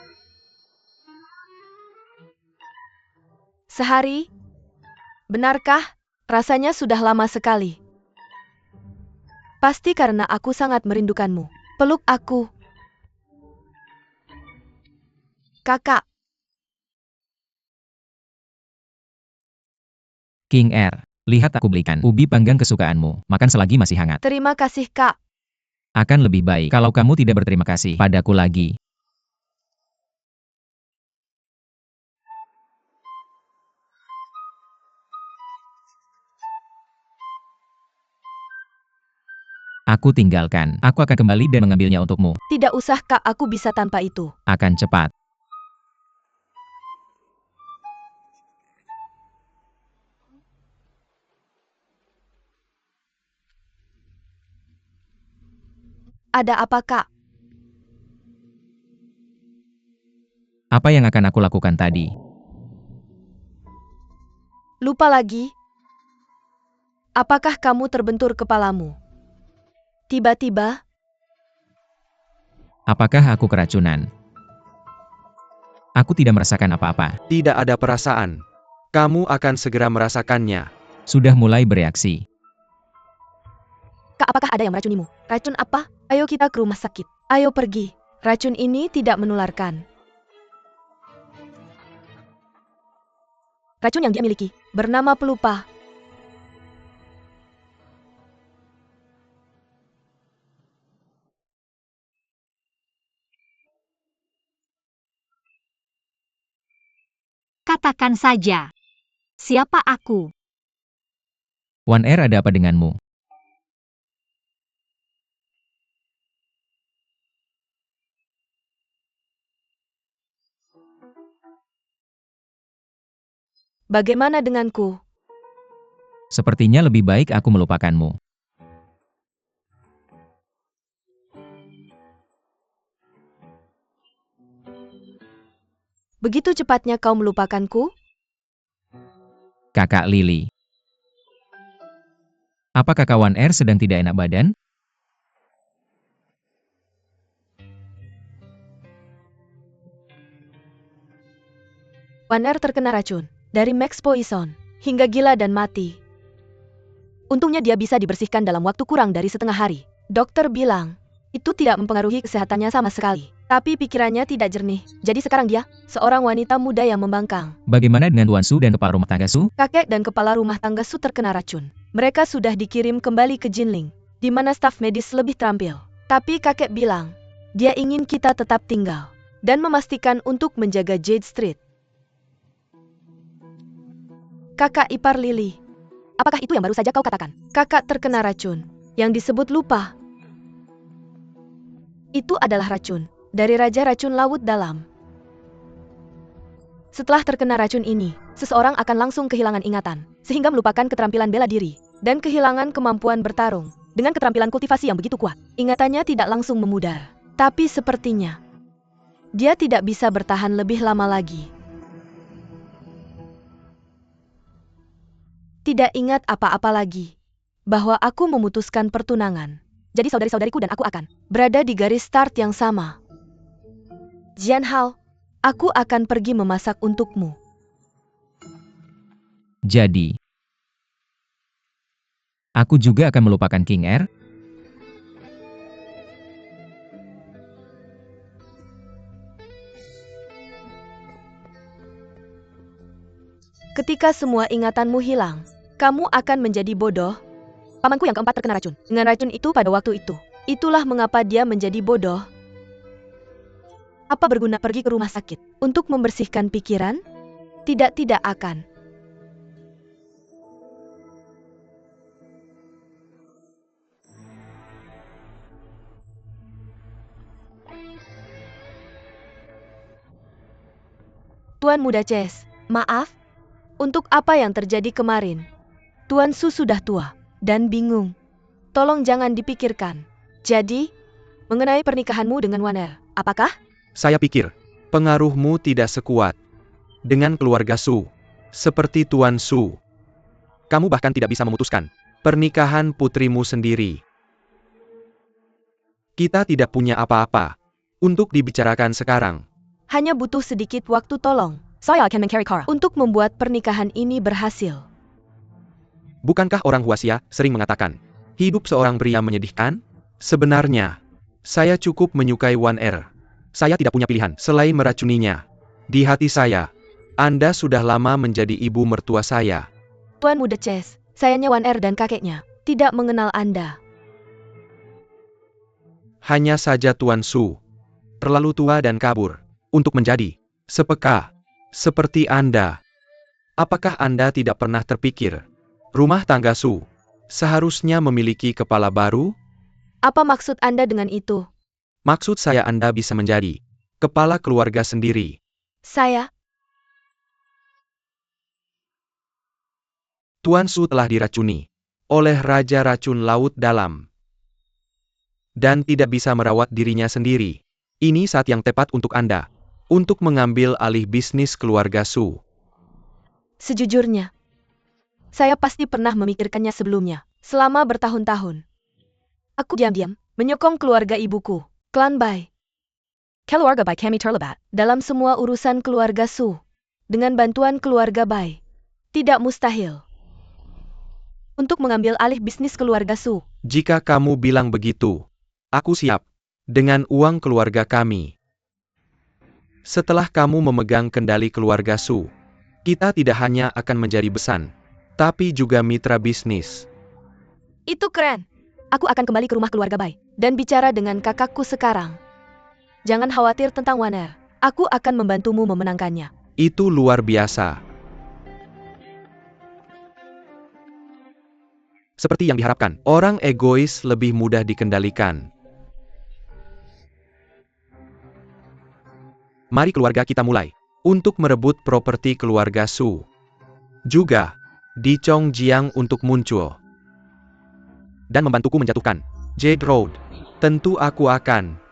C: sehari? Benarkah? Rasanya sudah lama sekali. Pasti karena aku sangat merindukanmu. Peluk aku. Kakak,
B: King R, lihat aku belikan ubi panggang kesukaanmu. Makan selagi masih hangat.
C: terima kasih Kak.
B: Akan lebih baik kalau kamu tidak berterima kasih padaku lagi. Aku tinggalkan. Aku akan kembali dan mengambilnya untukmu.
C: Tidak usah Kak, aku bisa tanpa itu.
B: Akan cepat.
C: Ada apa Kak?
B: Apa yang akan aku lakukan tadi?
C: Lupa lagi? Apakah kamu terbentur kepalamu? Tiba-tiba,
B: Apakah aku keracunan? Aku tidak merasakan apa-apa.
A: Tidak ada perasaan. Kamu akan segera merasakannya.
B: Sudah mulai bereaksi.
C: Kak, apakah ada yang meracunimu? Racun apa? Ayo kita ke rumah sakit. Ayo pergi. Racun ini tidak menularkan. Racun yang dia miliki bernama pelupa.
D: Katakan saja. Siapa aku?
B: One R, ada apa denganmu?
C: Bagaimana denganku?
B: Sepertinya lebih baik aku melupakanmu.
C: Begitu cepatnya kau melupakanku?
B: Kakak Lily. Apakah kawan R sedang tidak enak badan?
C: Waner terkena racun dari Max Poison hingga gila dan mati. Untungnya dia bisa dibersihkan dalam waktu kurang dari setengah hari. Dokter bilang, itu tidak mempengaruhi kesehatannya sama sekali. Tapi pikirannya tidak jernih. Jadi sekarang dia, seorang wanita muda yang membangkang.
B: Bagaimana dengan Tuan Su dan kepala rumah tangga Su?
C: Kakek dan kepala rumah tangga Su terkena racun. Mereka sudah dikirim kembali ke Jinling, di mana staf medis lebih terampil. Tapi kakek bilang, dia ingin kita tetap tinggal, dan memastikan untuk menjaga Jade Street. Kakak ipar Lily. Apakah itu yang baru saja kau katakan? Kakak terkena racun, yang disebut lupa. Itu adalah racun dari Raja Racun Laut Dalam. Setelah terkena racun ini, seseorang akan langsung kehilangan ingatan, sehingga melupakan keterampilan bela diri, dan kehilangan kemampuan bertarung. Dengan keterampilan kultivasi yang begitu kuat, ingatannya tidak langsung memudar. Tapi sepertinya, dia tidak bisa bertahan lebih lama lagi. Tidak ingat apa-apa lagi. Bahwa aku memutuskan pertunangan. Jadi saudari-saudariku dan aku akan berada di garis start yang sama. Jian Hao, aku akan pergi memasak untukmu.
B: Jadi, aku juga akan melupakan King R?
C: Ketika semua ingatanmu hilang, kamu akan menjadi bodoh. Pamanku yang keempat terkena racun. Dengan racun itu pada waktu itu. Itulah mengapa dia menjadi bodoh. Apa berguna pergi ke rumah sakit untuk membersihkan pikiran? Tidak akan. Tuan Muda Chess, maaf. Untuk apa yang terjadi kemarin? Tuan Su sudah tua dan bingung. Tolong jangan dipikirkan. Jadi, mengenai pernikahanmu dengan Waner, apakah?
A: Saya pikir, pengaruhmu tidak sekuat dengan keluarga Su. Seperti Tuan Su. Kamu bahkan tidak bisa memutuskan pernikahan putrimu sendiri. Kita tidak punya apa-apa untuk dibicarakan sekarang.
C: Hanya butuh sedikit waktu, tolong. Saya akan mencari cara untuk membuat pernikahan ini berhasil.
A: Bukankah orang Huaxia sering mengatakan, hidup seorang pria menyedihkan? Sebenarnya, saya cukup menyukai Wan Er. Saya tidak punya pilihan selain meracuninya. Di hati saya, Anda sudah lama menjadi ibu mertua saya.
C: Tuan Muda Ches, sayanya Wan Er dan kakeknya tidak mengenal Anda.
A: Hanya saja Tuan Su terlalu tua dan kabur untuk menjadi sepeka seperti Anda. Apakah Anda tidak pernah terpikir, rumah tangga Su seharusnya memiliki kepala baru?
C: Apa maksud Anda dengan itu?
A: Maksud saya Anda bisa menjadi kepala keluarga sendiri.
C: Saya?
A: Tuan Su telah diracuni oleh Raja Racun Laut Dalam dan tidak bisa merawat dirinya sendiri. Ini saat yang tepat untuk Anda untuk mengambil alih bisnis keluarga Su.
C: Sejujurnya, saya pasti pernah memikirkannya sebelumnya, selama bertahun-tahun. Aku diam-diam menyokong keluarga ibuku, klan Bai. Keluarga Bai kami terlibat dalam semua urusan keluarga Su. Dengan bantuan keluarga Bai, tidak mustahil untuk mengambil alih bisnis keluarga Su.
A: Jika kamu bilang begitu, aku siap dengan uang keluarga kami. Setelah kamu memegang kendali keluarga Su, kita tidak hanya akan menjadi besan, tapi juga mitra bisnis.
C: Itu keren. Aku akan kembali ke rumah keluarga Bai dan bicara dengan kakakku sekarang. Jangan khawatir tentang Wan Er. Aku akan membantumu memenangkannya.
A: Itu luar biasa. Seperti yang diharapkan, orang egois lebih mudah dikendalikan. Mari keluarga kita mulai untuk merebut properti keluarga Su. Juga di Chongjiang untuk muncul dan membantuku menjatuhkan Jade Road. Tentu aku akan.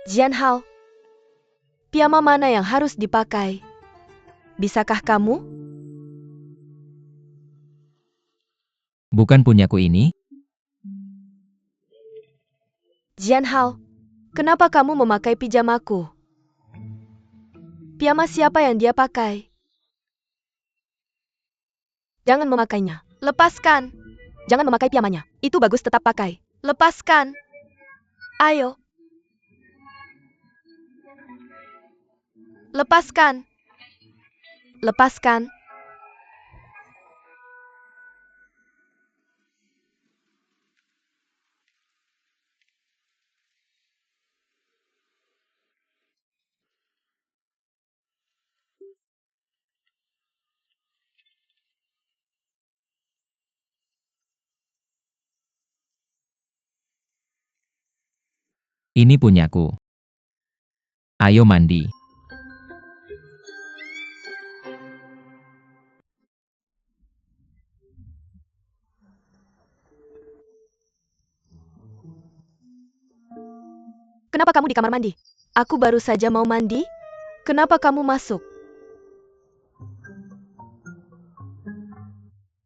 C: Jian Hao, piyama mana yang harus dipakai? Bisakah kamu?
B: Bukan punyaku ini?
C: Jian Hao, kenapa kamu memakai pijamaku? Piyama siapa yang dia pakai? Jangan memakainya. Lepaskan. Jangan memakai piyamanya. Itu bagus, tetap pakai. Lepaskan. Ayo. Lepaskan. Lepaskan.
B: Ini punyaku. Ayo mandi.
C: Kenapa kamu di kamar mandi? Aku baru saja mau mandi. Kenapa kamu masuk?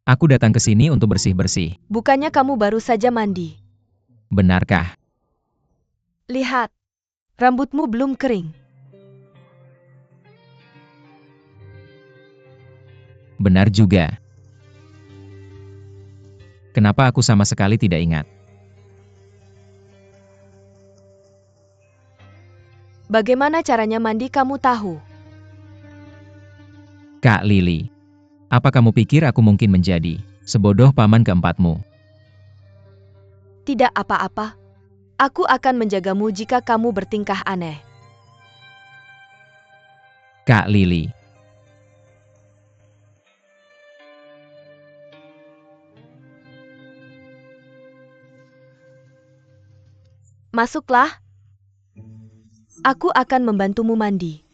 B: Aku datang ke sini untuk bersih-bersih.
C: Bukannya kamu baru saja mandi.
B: Benarkah?
C: Lihat, rambutmu belum kering.
B: Benar juga. Kenapa aku sama sekali tidak ingat?
C: Bagaimana caranya mandi kamu tahu?
B: Kak Lily, apa kamu pikir aku mungkin menjadi sebodoh paman keempatmu?
C: Tidak apa-apa. Aku akan menjagamu jika kamu bertingkah aneh.
B: Kak Lily,
C: Masuklah. Aku akan membantumu mandi.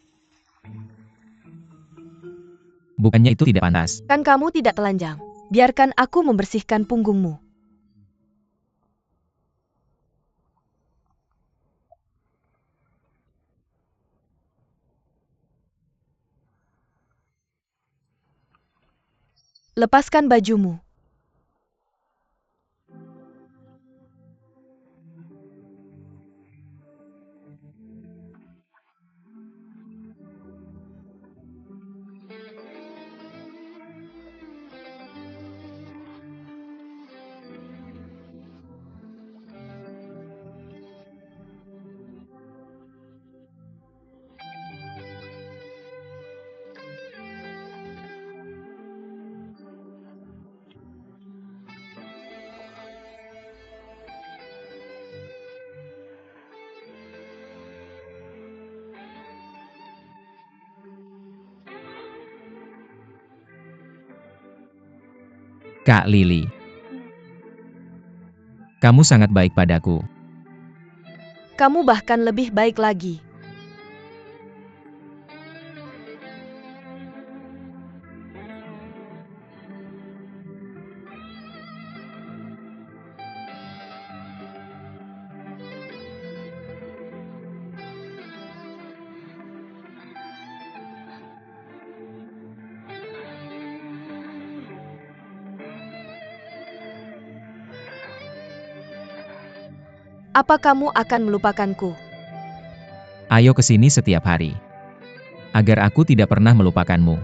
B: Bukannya itu tidak pantas.
C: Kan kamu tidak telanjang. Biarkan aku membersihkan punggungmu. Lepaskan bajumu.
B: Kak Lily. Kamu sangat baik padaku.
C: Kamu bahkan lebih baik lagi. Apa kamu akan melupakanku?
B: Ayo ke sini setiap hari. Agar aku tidak pernah melupakanmu.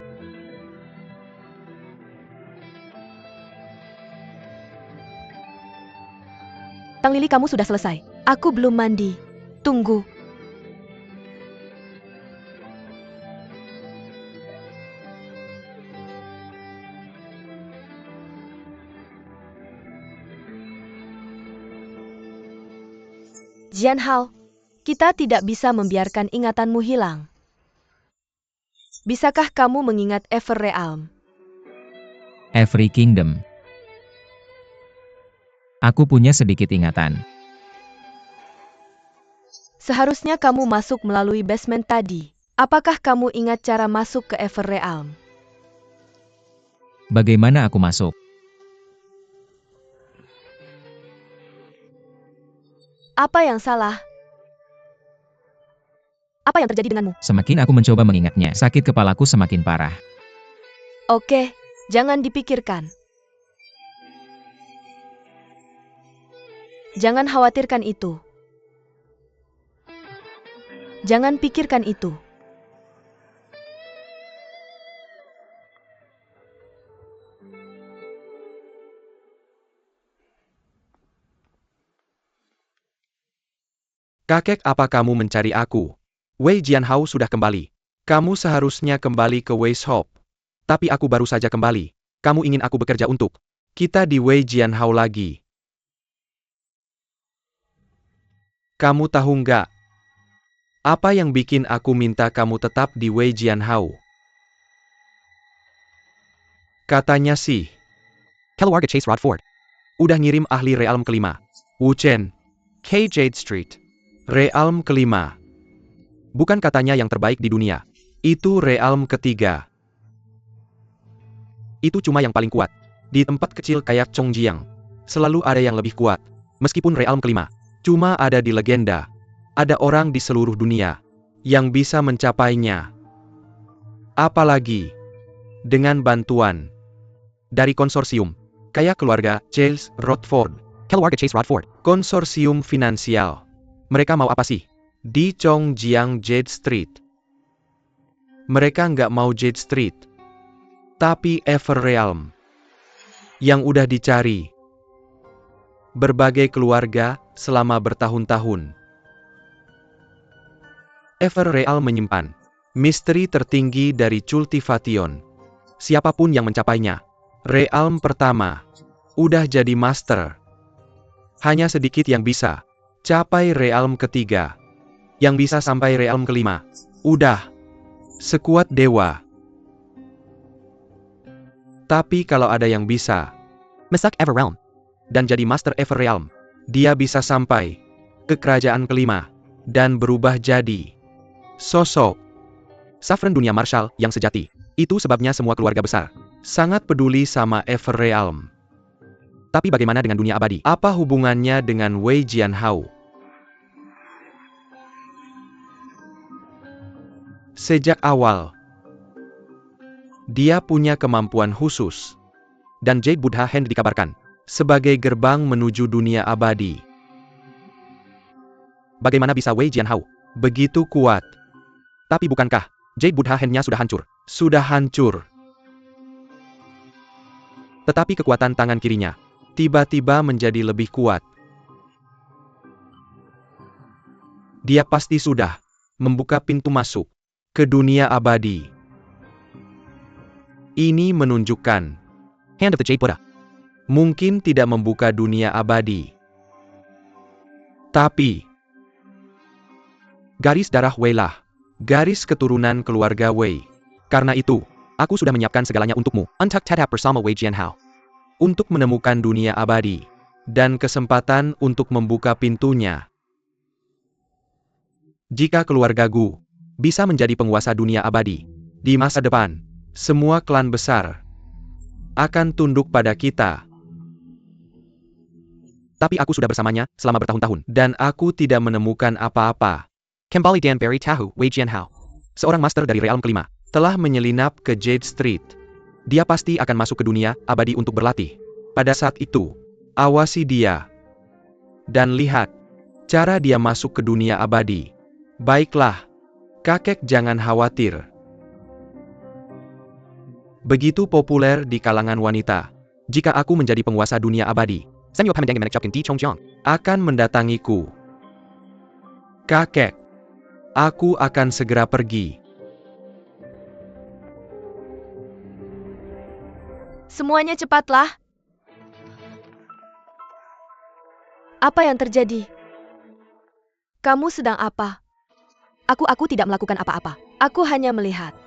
C: Tang Lili, kamu sudah selesai. Aku belum mandi. Tunggu. Jian Hao, kita tidak bisa membiarkan ingatanmu hilang. Bisakah kamu mengingat Ever Realm?
B: Every Kingdom. Aku punya sedikit ingatan.
C: Seharusnya kamu masuk melalui basement tadi. Apakah kamu ingat cara masuk ke Ever Realm?
B: Bagaimana aku masuk?
C: Apa yang salah? Apa yang terjadi denganmu?
B: Semakin aku mencoba mengingatnya, sakit kepalaku semakin parah.
C: Oke, jangan dipikirkan. Jangan khawatirkan itu. Jangan pikirkan itu.
A: Kakek, apa kamu mencari aku? Wei Jianhao sudah kembali. Kamu seharusnya kembali ke Wei Shop. Tapi aku baru saja kembali. Kamu ingin aku bekerja untuk kita di Wei Jianhao lagi. Kamu tahu nggak? Apa yang bikin aku minta kamu tetap di Wei Jianhao? Katanya sih, keluarga Chase Rodford udah ngirim ahli realm kelima. Wu Chen, K. Jade Street. Realm kelima. Bukan katanya yang terbaik di dunia. Itu realm ketiga. Itu cuma yang paling kuat. Di tempat kecil kayak Chongjiang, selalu ada yang lebih kuat. Meskipun realm kelima cuma ada di legenda, ada orang di seluruh dunia yang bisa mencapainya. Apalagi dengan bantuan dari konsorsium kayak keluarga Chase Rodford. Keluarga Chase Rodford, konsorsium finansial. Mereka mau apa sih? Di Chongjiang Jade Street. Mereka nggak mau Jade Street, tapi Ever Realm yang udah dicari berbagai keluarga selama bertahun-tahun. Ever Realm menyimpan misteri tertinggi dari Cultivation. Siapapun yang mencapainya, Realm pertama udah jadi master. Hanya sedikit yang bisa capai realm ketiga. Yang bisa sampai realm kelima. Udah sekuat dewa. Tapi kalau ada yang bisa mesak Ever Realm dan jadi Master Ever Realm, dia bisa sampai ke kerajaan kelima, dan berubah jadi sosok Sovereign dunia marshal yang sejati. Itu sebabnya semua keluarga besar sangat peduli sama Everrealm. Tapi bagaimana dengan dunia abadi? Apa hubungannya dengan Wei Jianhao? Sejak awal, dia punya kemampuan khusus. Dan Jade Buddha Hand dikabarkan sebagai gerbang menuju dunia abadi. Bagaimana bisa Wei Jianhao begitu kuat? Tapi bukankah Jade Buddha Hand-nya sudah hancur? Sudah hancur. Tetapi kekuatan tangan kirinya tiba-tiba menjadi lebih kuat. Dia pasti sudah membuka pintu masuk ke dunia abadi. Ini menunjukkan Hand of the Jade Buddha mungkin tidak membuka dunia abadi. Tapi garis darah Wei lah garis keturunan keluarga Wei. Karena itu, aku sudah menyiapkan segalanya untukmu. Untuk tetap bersama Wei Jianhao. Untuk menemukan dunia abadi. Dan kesempatan untuk membuka pintunya. Jika keluarga Gu bisa menjadi penguasa dunia abadi, di masa depan, semua klan besar akan tunduk pada kita. Tapi aku sudah bersamanya selama bertahun-tahun. Dan aku tidak menemukan apa-apa. Kembali Dan Barry Tahu, Wei Jianhao, seorang master dari realm kelima, telah menyelinap ke Jade Street. Dia pasti akan masuk ke dunia abadi untuk berlatih. Pada saat itu, awasi dia. Dan lihat cara dia masuk ke dunia abadi. Baiklah, kakek jangan khawatir. Begitu populer di kalangan wanita. Jika aku menjadi penguasa dunia abadi, akan mendatangiku. Kakek, aku akan segera pergi.
C: Semuanya cepatlah. Apa yang terjadi? Kamu sedang apa? Aku tidak melakukan apa-apa. Aku hanya melihat.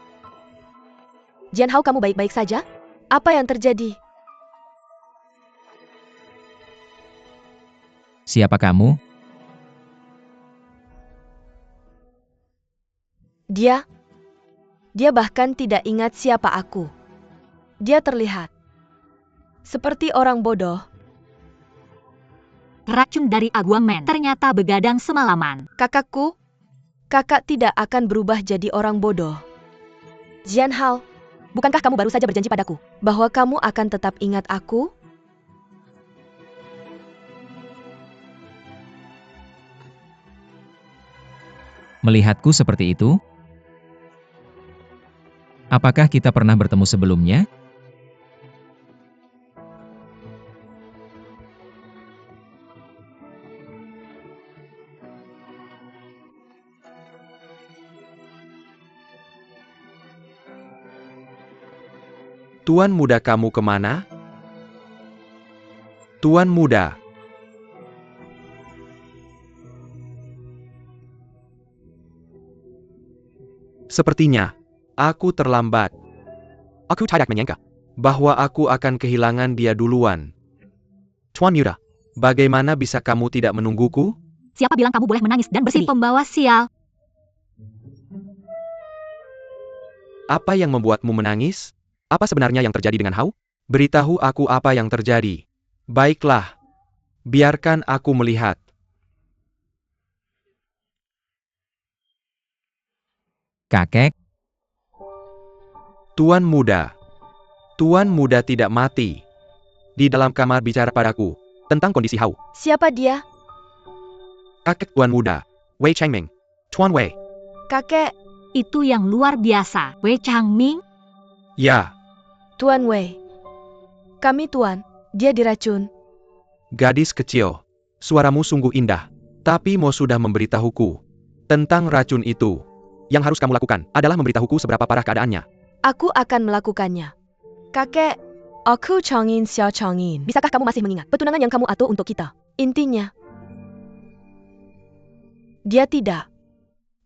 C: Jianhao, kamu baik-baik saja? Apa yang terjadi?
B: Siapa kamu?
C: Dia bahkan tidak ingat siapa aku. Dia terlihat seperti orang bodoh.
D: Racun dari Aguangmen ternyata begadang semalaman.
C: Kakakku, kakak tidak akan berubah jadi orang bodoh. Jianhao, bukankah kamu baru saja berjanji padaku bahwa kamu akan tetap ingat aku?
B: Melihatku seperti itu? Apakah kita pernah bertemu sebelumnya?
A: Tuan muda, kamu kemana? Tuan muda. Sepertinya aku terlambat. Aku tidak menyangka bahwa aku akan kehilangan dia duluan. Tuan muda, bagaimana bisa kamu tidak menungguku?
D: Siapa bilang kamu boleh menangis dan bersedih? Si pembawa sial.
A: Apa yang membuatmu menangis? Apa sebenarnya yang terjadi dengan Hao? Beritahu aku apa yang terjadi. Baiklah. Biarkan aku melihat.
B: Kakek,
A: Tuan muda. Tuan muda tidak mati. Di dalam kamar bicara padaku tentang kondisi Hao.
C: Siapa dia?
A: Kakek Tuan muda, Wei Changming. Tuan Wei.
C: Kakek,
D: Itu yang luar biasa. Wei Changming?
A: Ya,
C: Tuan Wei. Kami tuan, dia diracun.
A: gadis kecil. Suaramu sungguh indah. Tapi Mo sudah memberitahuku tentang racun itu. Yang harus kamu lakukan adalah memberitahuku seberapa parah keadaannya.
C: Aku akan melakukannya. Kakek, aku Changin Xiao Changin. Bisakah kamu masih mengingat petunangan yang kamu atur untuk kita? Intinya, dia tidak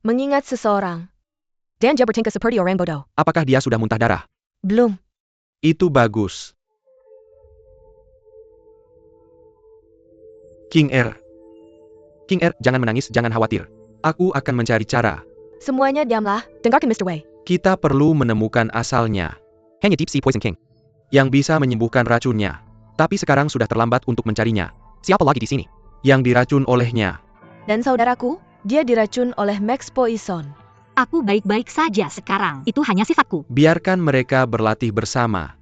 C: mengingat seseorang. Dan dia bertingkah seperti orang bodoh.
A: Apakah dia sudah muntah darah?
C: Belum.
A: Itu bagus. King Er. King Er, jangan menangis, jangan khawatir. Aku akan mencari cara.
C: Semuanya diamlah, dengarkan Mr. Wei.
A: Kita perlu menemukan asalnya. Hanya Deep Sea Poison King yang bisa menyembuhkan racunnya. Tapi sekarang sudah terlambat untuk mencarinya. Siapa lagi di sini yang diracun olehnya?
C: Dan saudaraku, dia diracun oleh Max Poison.
D: Aku baik-baik saja sekarang. Itu hanya sifatku.
A: Biarkan mereka berlatih bersama.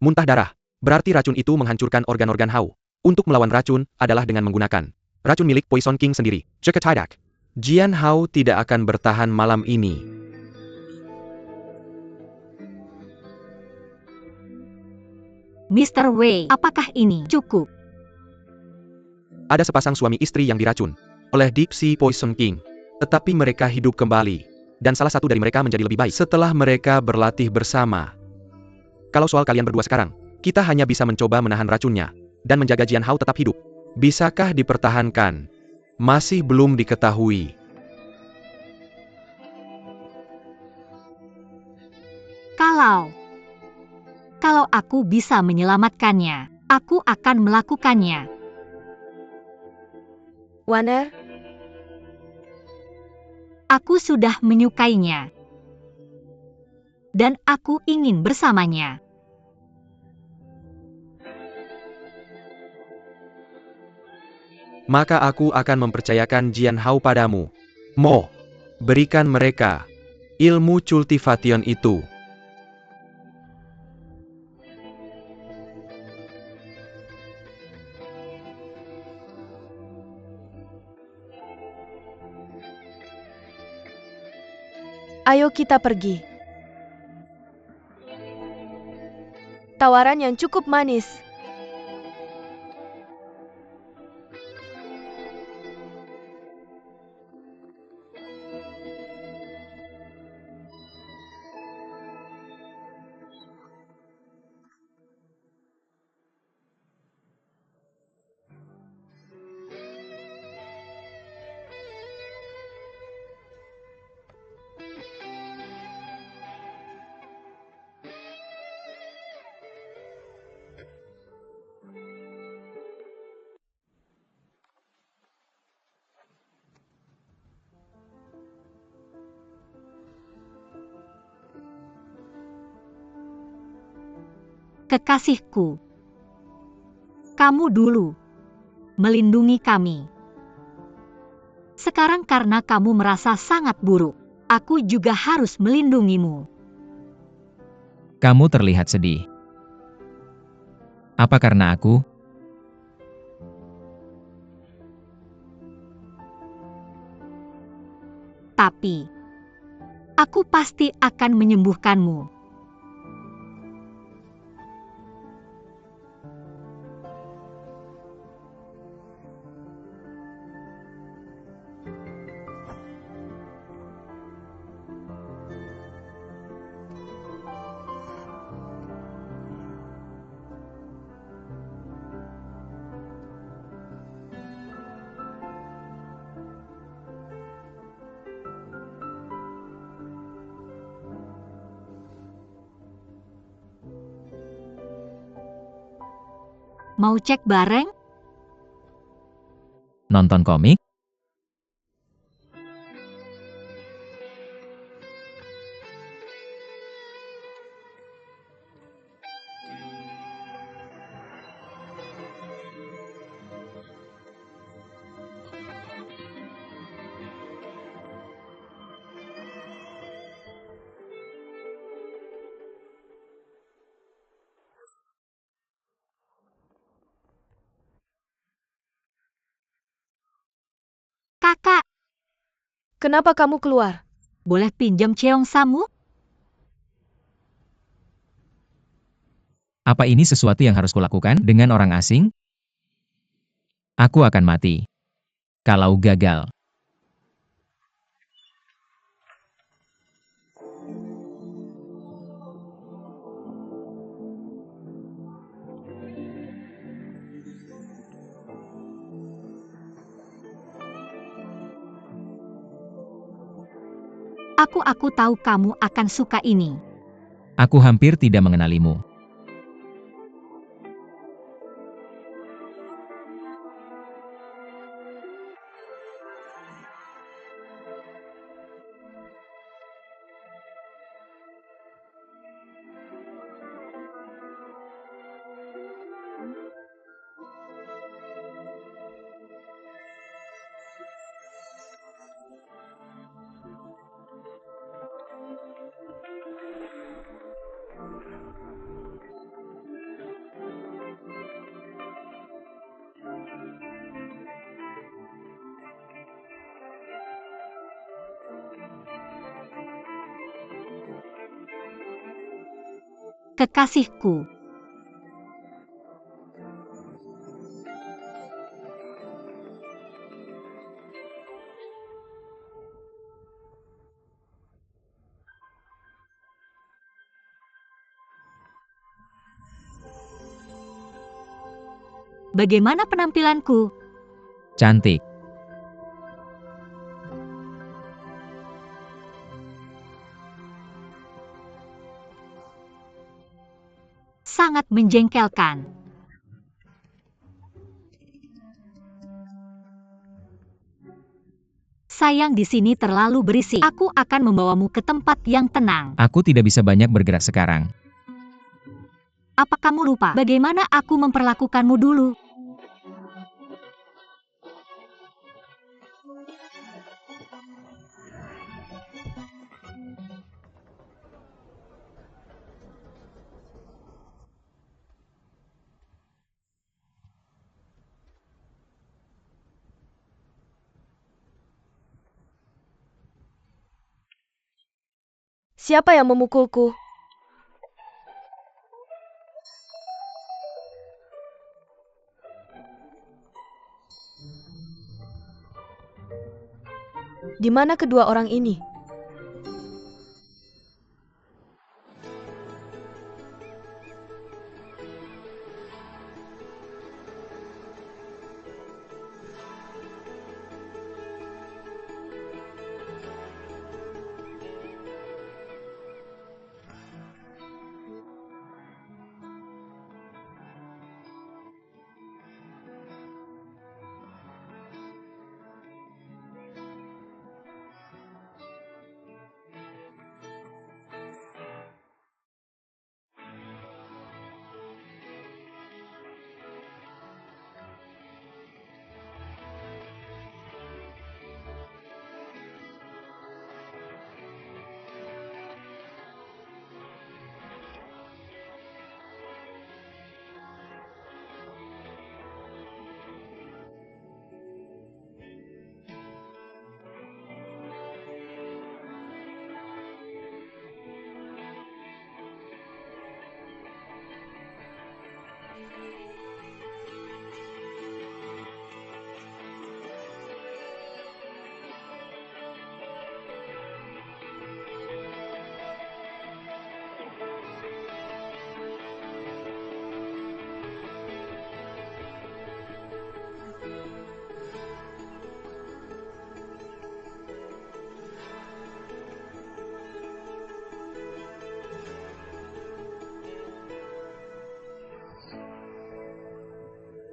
A: Muntah darah. Berarti racun itu menghancurkan organ-organ Hao. Untuk melawan racun adalah dengan menggunakan racun milik Poison King sendiri. Ceket Tidak. Jian Hao tidak akan bertahan malam ini.
D: Mr. Wei, apakah ini cukup?
A: Ada sepasang suami istri yang diracun oleh Deep Sea Poison King. Tetapi mereka hidup kembali. Dan salah satu dari mereka menjadi lebih baik setelah mereka berlatih bersama. Kalau soal kalian berdua sekarang, kita hanya bisa mencoba menahan racunnya dan menjaga Jian Hao tetap hidup. Bisakah dipertahankan? Masih belum diketahui.
D: Kalau aku bisa menyelamatkannya, aku akan melakukannya.
C: Waner,
D: Aku sudah menyukainya. Dan aku ingin bersamanya.
A: Maka aku akan mempercayakan Jian Hao padamu. Mo, berikan mereka ilmu cultivation itu.
C: ayo kita pergi. Tawaran yang cukup manis.
D: Kekasihku, kamu dulu melindungi kami. Sekarang karena kamu merasa sangat buruk, aku juga harus melindungimu.
B: Kamu terlihat sedih. Apa karena aku?
D: Tapi, aku pasti akan menyembuhkanmu. Mau cek bareng?
B: Nonton komik?
D: Kakak,
C: Kenapa kamu keluar?
D: boleh pinjam cheongsamu?
B: Apa ini sesuatu yang harus kulakukan dengan orang asing? Aku akan mati. Kalau gagal.
D: Aku tahu kamu akan suka ini.
B: Aku hampir tidak mengenalimu.
D: kekasihku. Bagaimana penampilanku?
B: Cantik.
D: Sangat menjengkelkan. Sayang, di sini terlalu berisik. Aku akan membawamu ke tempat yang tenang.
B: Aku tidak bisa banyak bergerak sekarang.
D: Apa kamu lupa bagaimana aku memperlakukanmu dulu?
C: Siapa yang memukulku? Di mana kedua orang ini?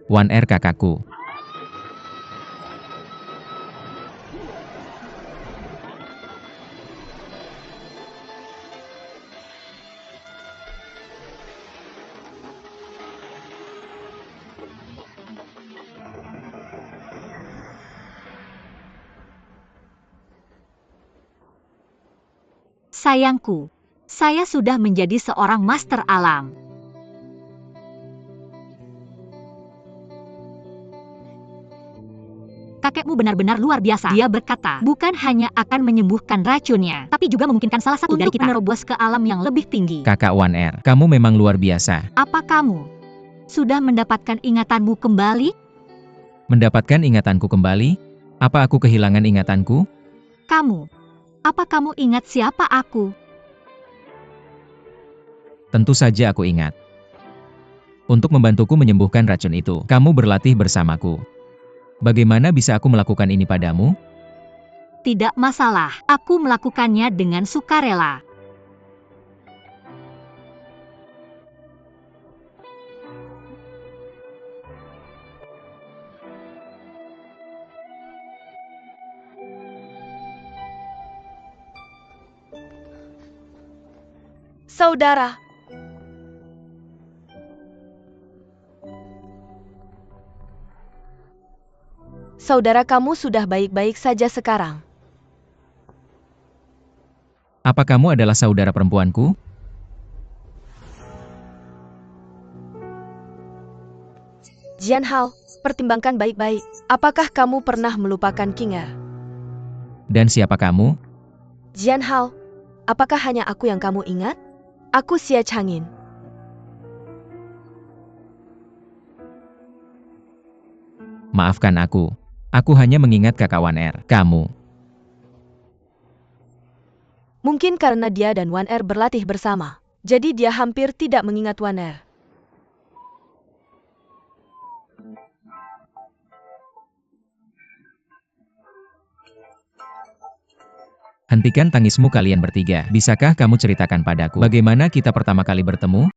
B: Wan Er kakakku.
D: Sayangku, saya sudah menjadi seorang master alam. Kakekmu benar-benar luar biasa. Dia berkata, bukan hanya akan menyembuhkan racunnya, tapi juga memungkinkan salah satu dari kita menerobos ke alam yang lebih tinggi.
B: Kakak Wan Er, kamu memang luar biasa.
D: Apa kamu sudah mendapatkan ingatanmu kembali?
B: Mendapatkan ingatanku kembali? Apa aku kehilangan ingatanku?
D: Apa kamu ingat siapa aku?
B: Tentu saja aku ingat. Untuk membantuku menyembuhkan racun itu, kamu berlatih bersamaku. Bagaimana bisa aku melakukan ini padamu?
D: Tidak masalah, aku melakukannya dengan sukarela.
C: Saudara. Saudara kamu sudah baik-baik saja sekarang.
B: Apa kamu adalah saudara perempuanku?
C: Jian Hao, pertimbangkan baik-baik. Apakah kamu pernah melupakan King Er?
B: Dan siapa kamu?
C: Jian Hao, apakah hanya aku yang kamu ingat? Aku Xie Changin.
B: Maafkan aku. Aku hanya mengingat kakak Wan Er. Kamu.
C: Mungkin karena dia dan Wan Er berlatih bersama. Jadi dia hampir tidak mengingat Wan Er.
B: Hentikan tangismu kalian bertiga. Bisakah kamu ceritakan padaku bagaimana kita pertama kali bertemu?